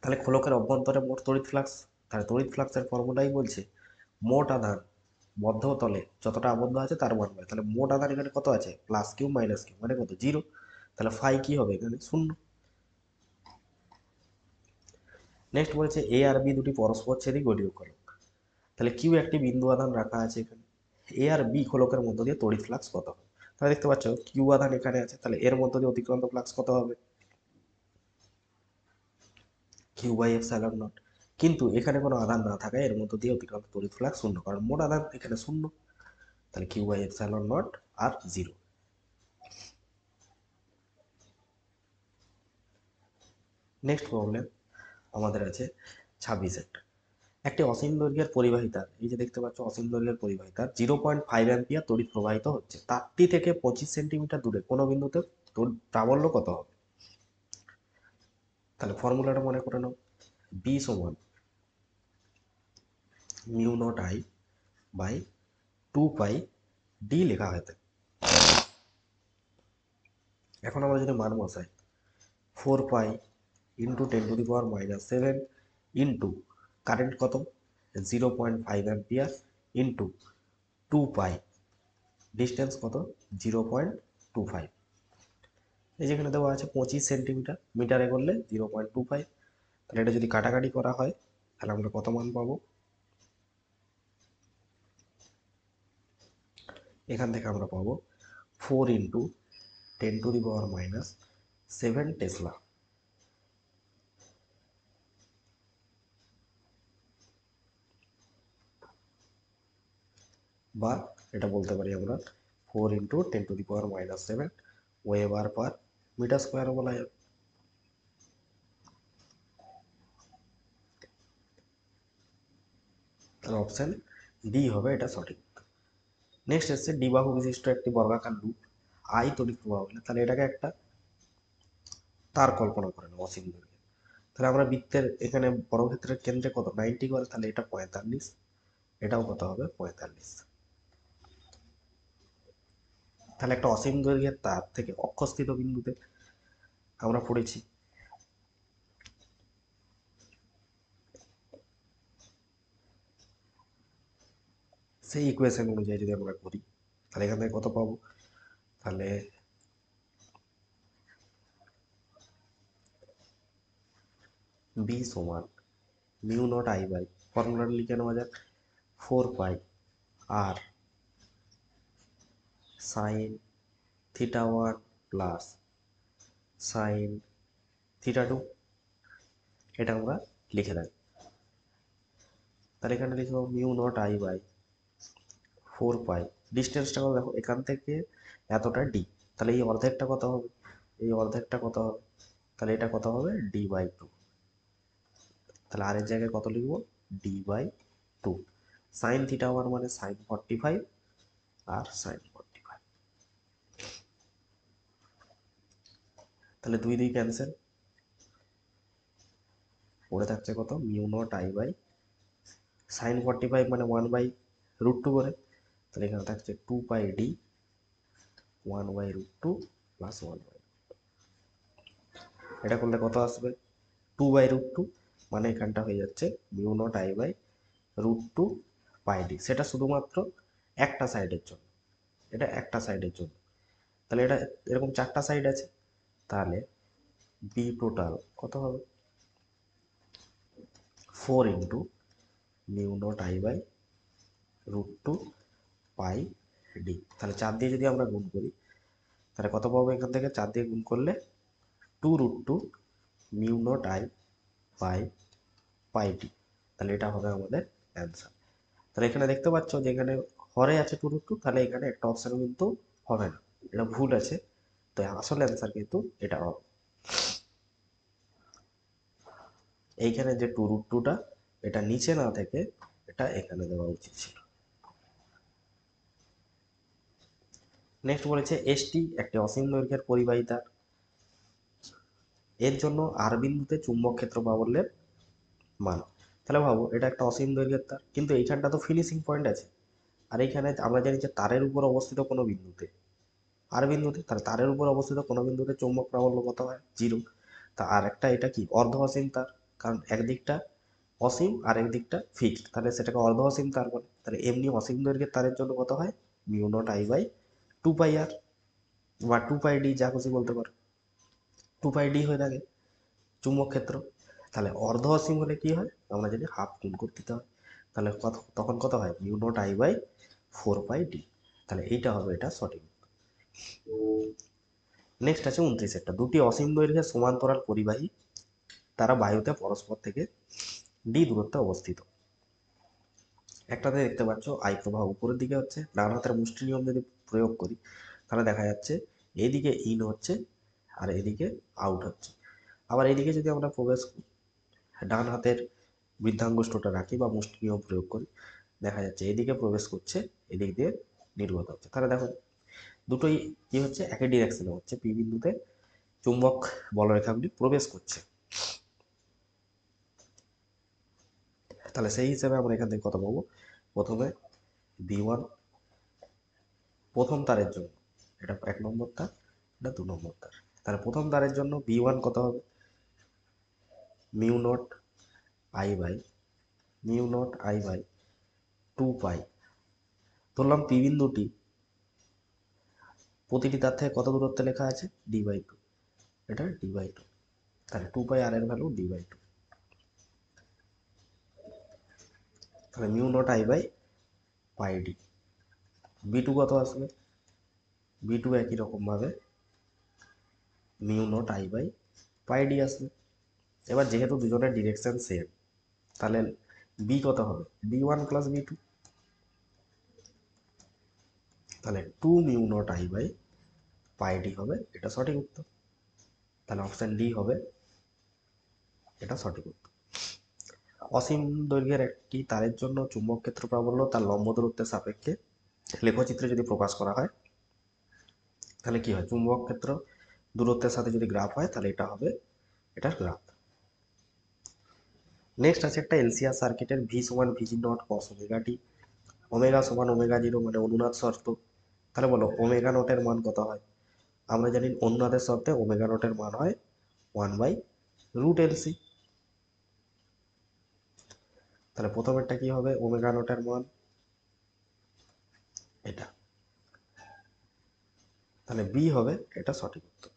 Speaker 1: তাহলে খোলকের অভ্যন্তরে মোট তড়িৎ ফ্লাক্স, তাহলে তড়িৎ ফ্লাক্সের ফর্মুলাই বলছে মোট আধান বদ্ধ তলে যতটা আবদ্ধ আছে তার মান পায়। তাহলে মোট আধান এখানে কত আছে, প্লাস কিউ মাইনাস কিউ মানে কত, 0। তাহলে ফাই কি হবে এখানে, 0। নেক্সট বলেছে এ আর বি দুটি পরস্পরচ্ছেদী গোলীয় খোলক। তাহলে কিউ একটি বিন্দু আধান রাখা আছে এখানে, এ আর বি খোলকের মধ্য দিয়ে তড়িৎ ফ্লাক্স কত হবে। তাহলে দেখতে পাচ্ছ কিউ আধান এখানে আছে, তাহলে এর মধ্য দিয়ে অতিক্রান্ত ফ্লাক্স কত হবে, কিউ বাই এপসাইলন নট। কিন্তু এখানে কোনো আধান না থাকায় এর মধ্য দিয়ে অতিক্রান্ত তড়িৎ ফ্লাক্স 0, কারণ মোট আধান এখানে 0। তাহলে Q by epsilon not R 0। Next problem আমাদের আছে 26-এরটা। একটি অসীম দৈর্ঘ্যের পরিবাহিতার, এই যে দেখতে পাচ্ছ অসীম দৈর্ঘ্যের পরিবাহিতার 0.5 অ্যাম্পিয়ার তড়িৎ প্রবাহিত হচ্ছে, তারটি থেকে 25 সেন্টিমিটার দূরে কোনো বিন্দুতে প্রাবল্য কত হবে। তাহলে ফর্মুলাটা মনে করে নাও, বি সমান mu not I by 2 pi D লেখা হয়। এখন আমরা যদি মান বসাই, 4 পাই ইন্টু 10⁻⁻7 ইন্টু কারেন্ট কত, 0.5 অ্যাম্পিয়ার ইন্টু 2 পাই ডিস্টেন্স কত, 0.25। এই যেখানে দেওয়া আছে 25 সেন্টিমিটার, মিটারে করলে 0.25। তাহলে এটা যদি কাটাকাটি করা হয় তাহলে আমরা কত মান পাবো, এখান থেকে আমরা পাবো 4 ইন্টু 10⁻⁻7 টেসলা। বা এটা বলতে পারি আমরা 4 ইন্টু 10⁻⁻7 ওয়েবার পার মিটার স্কোয়ারও বলা যাবে। তাহলে অপশন ডি হবে এটা সঠিক। নেক্সট এসছে ডিবাহু বিশিষ্ট একটি বর্গাকার লুপ আই তড়িৎ প্রবাহ হলে, তাহলে এটাকে একটা তার কল্পনা করে নেব অসীম দৈর্ঘ্যের। তাহলে আমরা বৃত্তের এখানে বর্গক্ষেত্রের কেন্দ্রে কত 90 করে, তাহলে এটা 45, এটাও কত হবে 45। তাহলে একটা অসীম দৈর্ঘ্যের তার থেকে অক্ষস্থিত বিন্দুতে আমরা পড়েছি সেই ইকুয়েশন অনুযায়ী যদি আমরা করি, তাহলে এখান থেকে কত পাবো, তাহলে বি সমান মিউ নট আই বাই, ফর্মুলাটা লিখে নেওয়া যাক, 4 পাই আর সাইন θ1 প্লাস সাইন θ2, এটা আমরা লিখে দেব। তাহলে এখানে লিখবো মিউ নট আই বাই 4 পাই, ডিস্টেন্সটা কত দেখো এখান থেকে এতটা ডি, তাহলে এই অর্ধেকটা কত হবে, এই অর্ধেকটা কত হবে? তাহলে এটা কত হবে? d/2। তাহলে আর এর জায়গায় কত লিখবো? d/2। সাইন থিটা ওয়ান মানে সাইন 45 আর সাইন 45। তাহলে 2 2 ক্যান্সেল, পড়ে থাকছে কত? μ0 I/, সাইন 45 মানে 1/√2 করে, তাহলে এখানে থাকছে 2πd 1/√2 প্লাস 1। এটা করলে কত আসবে? 2/√2, মানে এখানটা হয়ে যাচ্ছে μ0 I/√2 πd। সেটা শুধুমাত্র একটা সাইডের জন্য, এটা একটা সাইডের জন্য। তাহলে এটা এরকম চারটা সাইড আছে, তাহলে বি টোটাল কত হবে? 4 ইন্টু μ0 I/√2 পাই ডি। তাহলে 4 দিয়ে যদি আমরা গুণ করি, তাহলে কত পাবো? এখান থেকে 4 দিয়ে গুণ করলে 2√2 μ0 I/πd। তাহলে এটা হবে আমাদের অ্যান্সার। তাহলে এখানে দেখতে পাচ্ছ যে এখানে হরে আছে 2√2, তাহলে এখানে একটা অপশন কিন্তু হবে না, এটা ভুল আছে। তো আসল অ্যান্সার কিন্তু এটা হবে। এইখানে যে 2√2টা, এটা নিচে না থেকে এটা এখানে দেওয়া উচিত ছিল। নেক্সট বলেছে এসটি একটি অসীম দৈর্ঘ্যের পরিবাহী তার, এর জন্য আর বিন্দুতে চুম্বক ক্ষেত্র প্রাবল্যের মান। তাহলে ভাবো এটা একটা অসীম দৈর্ঘ্যের তার, কিন্তু এইখানটা তো ফিনিশিং পয়েন্ট আছে, আর এইখানে আমরা জানি যে তারের উপর অবস্থিত কোনো বিন্দুতে, আর বিন্দুতে, তাহলে তারের উপর অবস্থিত কোনো বিন্দুতে চুম্বক প্রাবল্য কত হয়? 0। তা আর একটা এটা কি অর্ধ অসীম তার, কারণ একদিকটা অসীম আর একদিকটা ফিক্সড, তাহলে সেটাকে অর্ধ অসীম তার বলে। তাহলে এমনি অসীম দৈর্ঘ্যের তারের জন্য কত হয়? μ0 I/2πr বা 2πd, যা খুশি বলতে পারো। 2πd হয়ে থাকে চুম্বক ক্ষেত্র। তাহলে অর্ধ অসীম হলে কি হয়? আমরা যদি হাফ গুণ করতে হয়, তাহলে কত, তখন কত হয়? μ0 I/4πd। তাহলে এইটা হবে এটা সঠিক। নেক্সট আছে 29 একটা, দুটি অসীম দৈর্ঘ্যের সমান্তরাল পরিবাহী তারা বায়ুতে পরস্পর থেকে ডি দূরত্বে অবস্থিত। একটাতে দেখতে পাচ্ছ আই প্রবাহ উপরের দিকে হচ্ছে, ডান হাতের মুষ্টি নিয়ম যদি প্রয়োগ করি, তাহলে দেখা যাচ্ছে এদিকে ইন হচ্ছে আর এদিকে আউট হচ্ছে। আবার এদিকে যদি আমরা প্রবেশ ডান হাতের বৃদ্ধাঙ্গুষ্ঠটা রাখি বা মুষ্টি নিয়ম প্রয়োগ করি, দেখা যাচ্ছে এদিকে প্রবেশ করছে, এদিক দিয়ে নির্গত হচ্ছে। তাহলে দেখো দুটোই কি হচ্ছে? একই ডিরেকশনে হচ্ছে, পি বিন্দুতে চুম্বক বলরেখাগুলি প্রবেশ করছে। তাহলে সেই হিসাবে আমরা এখান থেকে কত পাবো? প্রথমে বি1 প্রথম তারের জন্য, এটা 1 নম্বর তার, এটা 2 নম্বর তার। তাহলে প্রথম তারের জন্য বি1 কত হবে? μ0 I/2π। ধরলাম পি বিন্দুটি প্রতিটি তার থেকে কত দূরত্বে লেখা আছে? d/2, এটা d/2। তাহলে 2πr এর ভ্যালু d/2। তাহলে μ0 I/πd। বি2 কত আসবে? বি2 একই রকম ভাবে μ0 I/πd আসবে। এবার যেহেতু দুজনের ডিরেকশন সেম, তাহলে বি কত হবে? B one plus B2. তাহলে 2μ0 I/πd হবে এটা সঠিক উত্তর। তাহলে অপশন ডি হবে এটা সঠিক উত্তর। অসীম দৈর্ঘ্যের একটি তারের জন্য চুম্বক ক্ষেত্র প্রাবল্য তার লম্ব দূরত্বের সাপেক্ষে লেখচিত্রে যদি প্রকাশ করা হয়, তাহলে কি হয়? চুম্বক ক্ষেত্র দূরত্বের সাথে যদি গ্রাফ হয়, তাহলে এটা হবে এটার গ্রাফ। নেক্সট আছে একটা এলসিআর সার্কিটের ভি সমান ভিজি not cos omega t, omega সমান ওমেগা 0 মানে অনুনাদ শর্ত। তাহলে বলো ওমেগা নটের মান কত হয়? আমরা জানি অনুনাদের শর্তে ওমেগা নটের মান হয় 1/√LC। তাহলে প্রথমেরটা কি হবে? ওমেগা নটের মান এটা, তাহলে বি হবে এটা সঠিক উত্তর।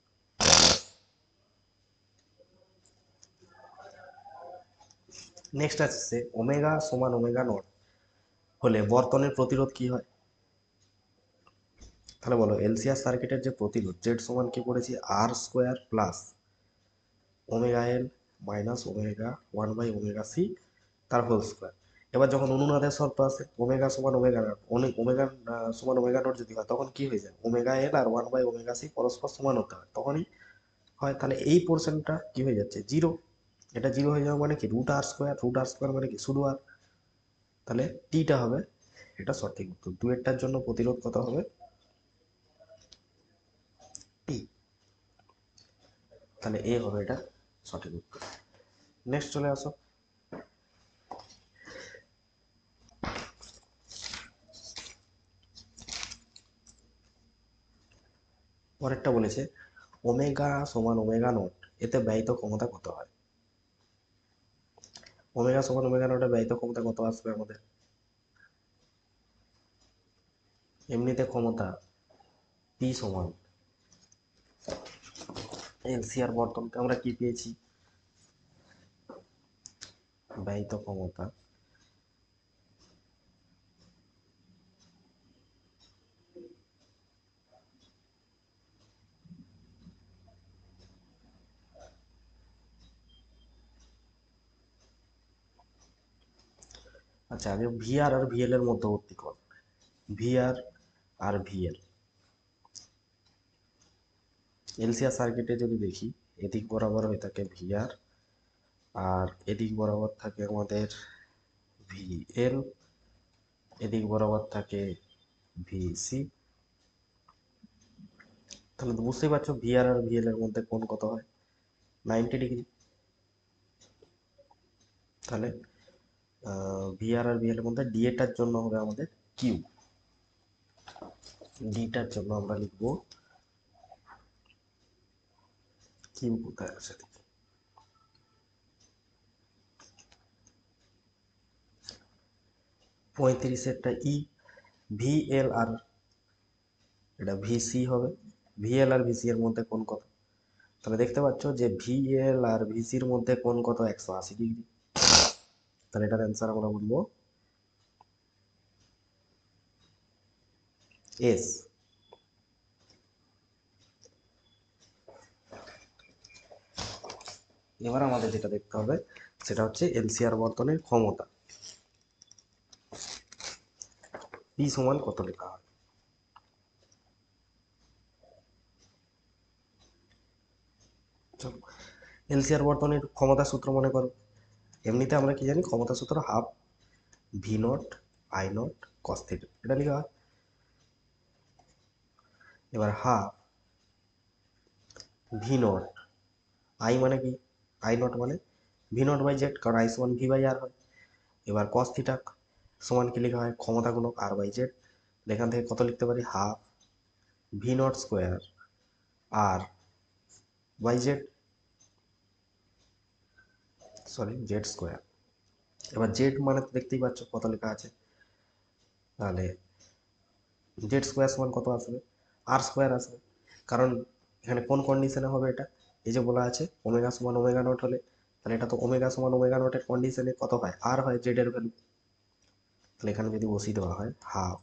Speaker 1: নেক্সট আছে ওমেগা সমান ওমেগা নট হলে বর্তনের প্রতিরোধ কি হয়? তাহলে বলো এলসিআর সার্কিটের যে প্রতিরোধ জেড সমান কি পড়েছি? r² plus omega L minus omega 1/ওমেগা সি তার হোল স্কোয়ার। এবার যখন অনুনাদের শর্ত আসে ওমেগা সমান ওমেগা নট, ওমেগা সমান ওমেগা নট যদি হয়, তখন কি হয়ে যায়? ওমেগা এল আর 1/ওমেগা সি পরস্পর সমান হতে হয়, তখনই হয়, তাহলে এই পোর্শনটা কি হয়ে যাচ্ছে, জিরো। এটা জিরো হয়ে যাওয়া মানে কি, রুট আর স্কোয়ার মানে কি শুধু আর, তাহলে টিটা হবে এটা সঠিক উত্তর। দুয়েরটার জন্য প্রতিরোধ কত হবে, টি। তাহলে এ হবে এটা সঠিক উত্তর। নেক্সট চলে আসো। পরেরটা বলেছে ওমেগা সমান ওমেগা নট, এতে ব্যয়িত ক্ষমতা কত হয়। ওমেগা সমান ওমেগা নটের ব্যয়িত ক্ষমতা কত আসবে আমাদের, এমনিতে ক্ষমতা পি সমান এলসিআর বর্তনকে আমরা কি পেয়েছি, ব্যয়িত ক্ষমতা আচ্ছা আগে ভিআর আর ভিএল এর মধ্যবর্তী কোণ, ভিআর আর ভিএল, এলসিআর সার্কিটে যদি দেখি এদিক বরাবর হয়ে থাকে ভিআর আর এদিক বরাবর থাকে আমাদের ভিএল, এদিক বরাবর থাকে ভিসি। তাহলে তো বুঝতেই পারছো ভিআর আর ভিএল এর মধ্যে কোণ কত হয়, 90 ডিগ্রি। তাহলে ভিআর আর ভিএল এর মধ্যে ডিএটার জন্য হবে আমাদের কিউ, ডিটার জন্য আমরা লিখবো কিউ, কোথায় আছে, 35-এরটা ই, ভিএল আর এটা ভিসি হবে, ভিএল আর ভিসি এর মধ্যে কোণ কত, তাহলে দেখতে পাচ্ছ যে ভিএল আর ভিসির মধ্যে কোণ কত, 180 ডিগ্রি। তাহলে এটার অ্যান্সার আমরা বলবো এস। এবার আমাদের যেটা দেখতে হবে সেটা হচ্ছে এলসিআর বর্তনের ক্ষমতা পি সমান কত লেখা হয়। চলো এলসিআর বর্তনের ক্ষমতা সূত্র মনে করো, এমনিতে আমরা কি জানি ক্ষমতা সূত্র half V naught I not cos theta, এটা লেখা হয়। এবার হাফ ভি নট, আই মানে কি, আই নট মানে ভি নট বাই জেড, কারণ আই সমান ভি বাই আর হয়। এবার কস থিটা সমান কি লেখা হয়, ক্ষমতা গুণক আর বাই জেড, এখান থেকে কত লিখতে পারি, half V naught square R by Z, sorry Z square. এবার জেড মানে তো দেখতেই পাচ্ছ কত লেখা আছে, তাহলে জেড স্কোয়ার সমান কত আসবে, আর স্কোয়ার আসবে। কারণ এখানে কোন কন্ডিশনে হবে এটা, এই যে বলা আছে ওমেগা সমান ওমেগা নট হলে, তাহলে এটা তো ওমেগা সমান ওমেগা নটের কন্ডিশনে কত হয়, আর হয় জেড এর ভ্যালু। তাহলে এখানে যদি বসিয়ে দেওয়া হয় half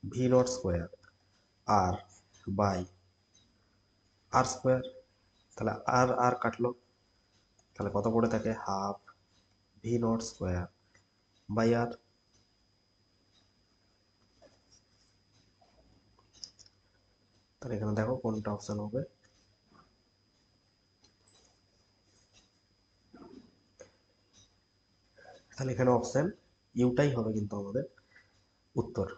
Speaker 1: V naught square R by r square, তাহলে আর আর কাটলো, তাহলে কত পড়ে থাকে, half V naught square by r. তাহলে এখানে দেখো কোনটা অপশন হবে, তাহলে এখানে অপশন ইউটাই হবে কিন্তু আমাদের উত্তর।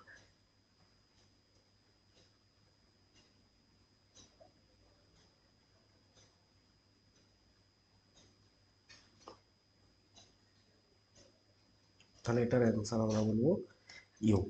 Speaker 1: তাহলে এটার অ্যান্সার আমরা বলবো ইউ।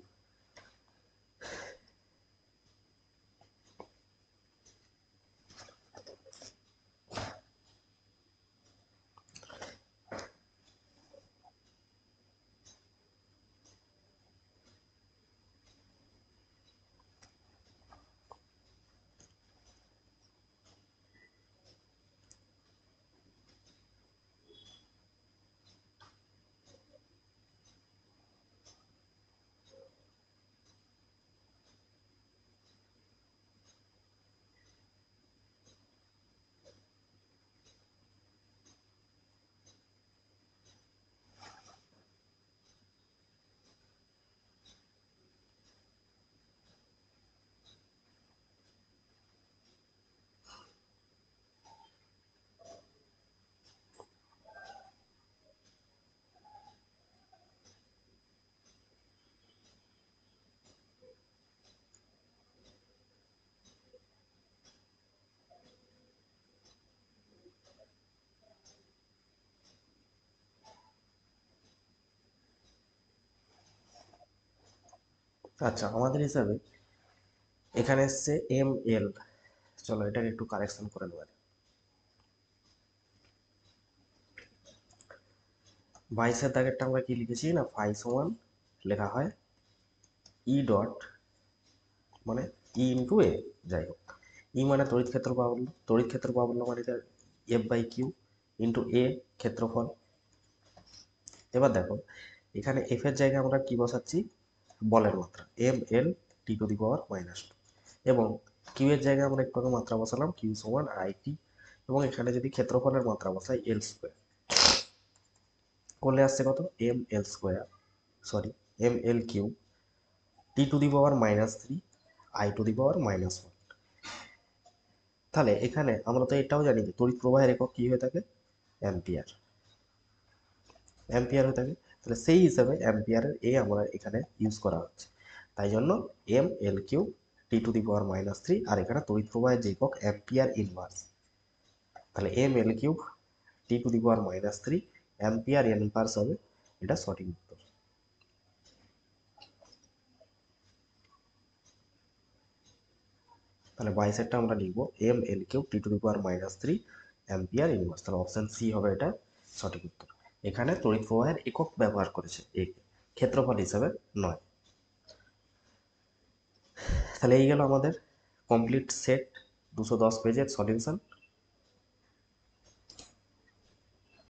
Speaker 1: আচ্ছা, আমাদের হিসাবে এখানে এসছে এম এল। চলো এটাকে একটু কারেকশন করে নেওয়া যাক। 22-এর দাগেরটা আমরা কি লিখেছি না, ফাই সমান লেখা হয় ই ডট, মানে ই ইন্টু এ, যাই হোক। ই মানে তড়িৎ ক্ষেত্র প্রাবল্য, তড়িৎ ক্ষেত্র প্রাবল্য মানে এফ বাই কিউ ইন্টু এ ক্ষেত্রফল। এবার দেখো, এখানে এফ এর জায়গায় আমরা কি বসাচ্ছি, বলের মাত্রা M L T to the পাওয়ার -2, এবং কিউ এর জায়গায় আমরা একটু আগে মাত্রা বসালাম কিউ সমান আই টি, এবং এখানে যদি ক্ষেত্রফলের মাত্রা বসাই এল স্কোয়ার, করলে আসছে কত, M L square, sorry M L Q T to the power -3 I to the power -1। তাহলে এখানে আমরা তো এটাও জানি যে তড়িৎ প্রবাহের একক কি হয়ে থাকে, অ্যাম্পিয়ার, অ্যাম্পিয়ার হয়ে থাকে। তাহলে সেই হিসাবে অ্যাম্পিয়ারের এ আমরা এখানে ইউজ করা হচ্ছে, তাই জন্য M L Q T to the power -3, আর এখানে তড়িৎ প্রবাহের যে একক অ্যাম্পিয়ার ইনভার্স, তাহলে M L Q T to the power -3 ampere inverse হবে, এটা সঠিক উত্তর। তাহলে 22-এরটা আমরা লিখবো M L Q T to the power -3 ampere inverse, তাহলে অপশন সি হবে এটা সঠিক উত্তর। এখানে তড়িৎ প্রবাহের একক ব্যবহার করেছে, এই ক্ষেত্রফল হিসাবে নয়। তাহলে এই গেল আমাদের কমপ্লিট সেট 210 পেজের সলিউশন।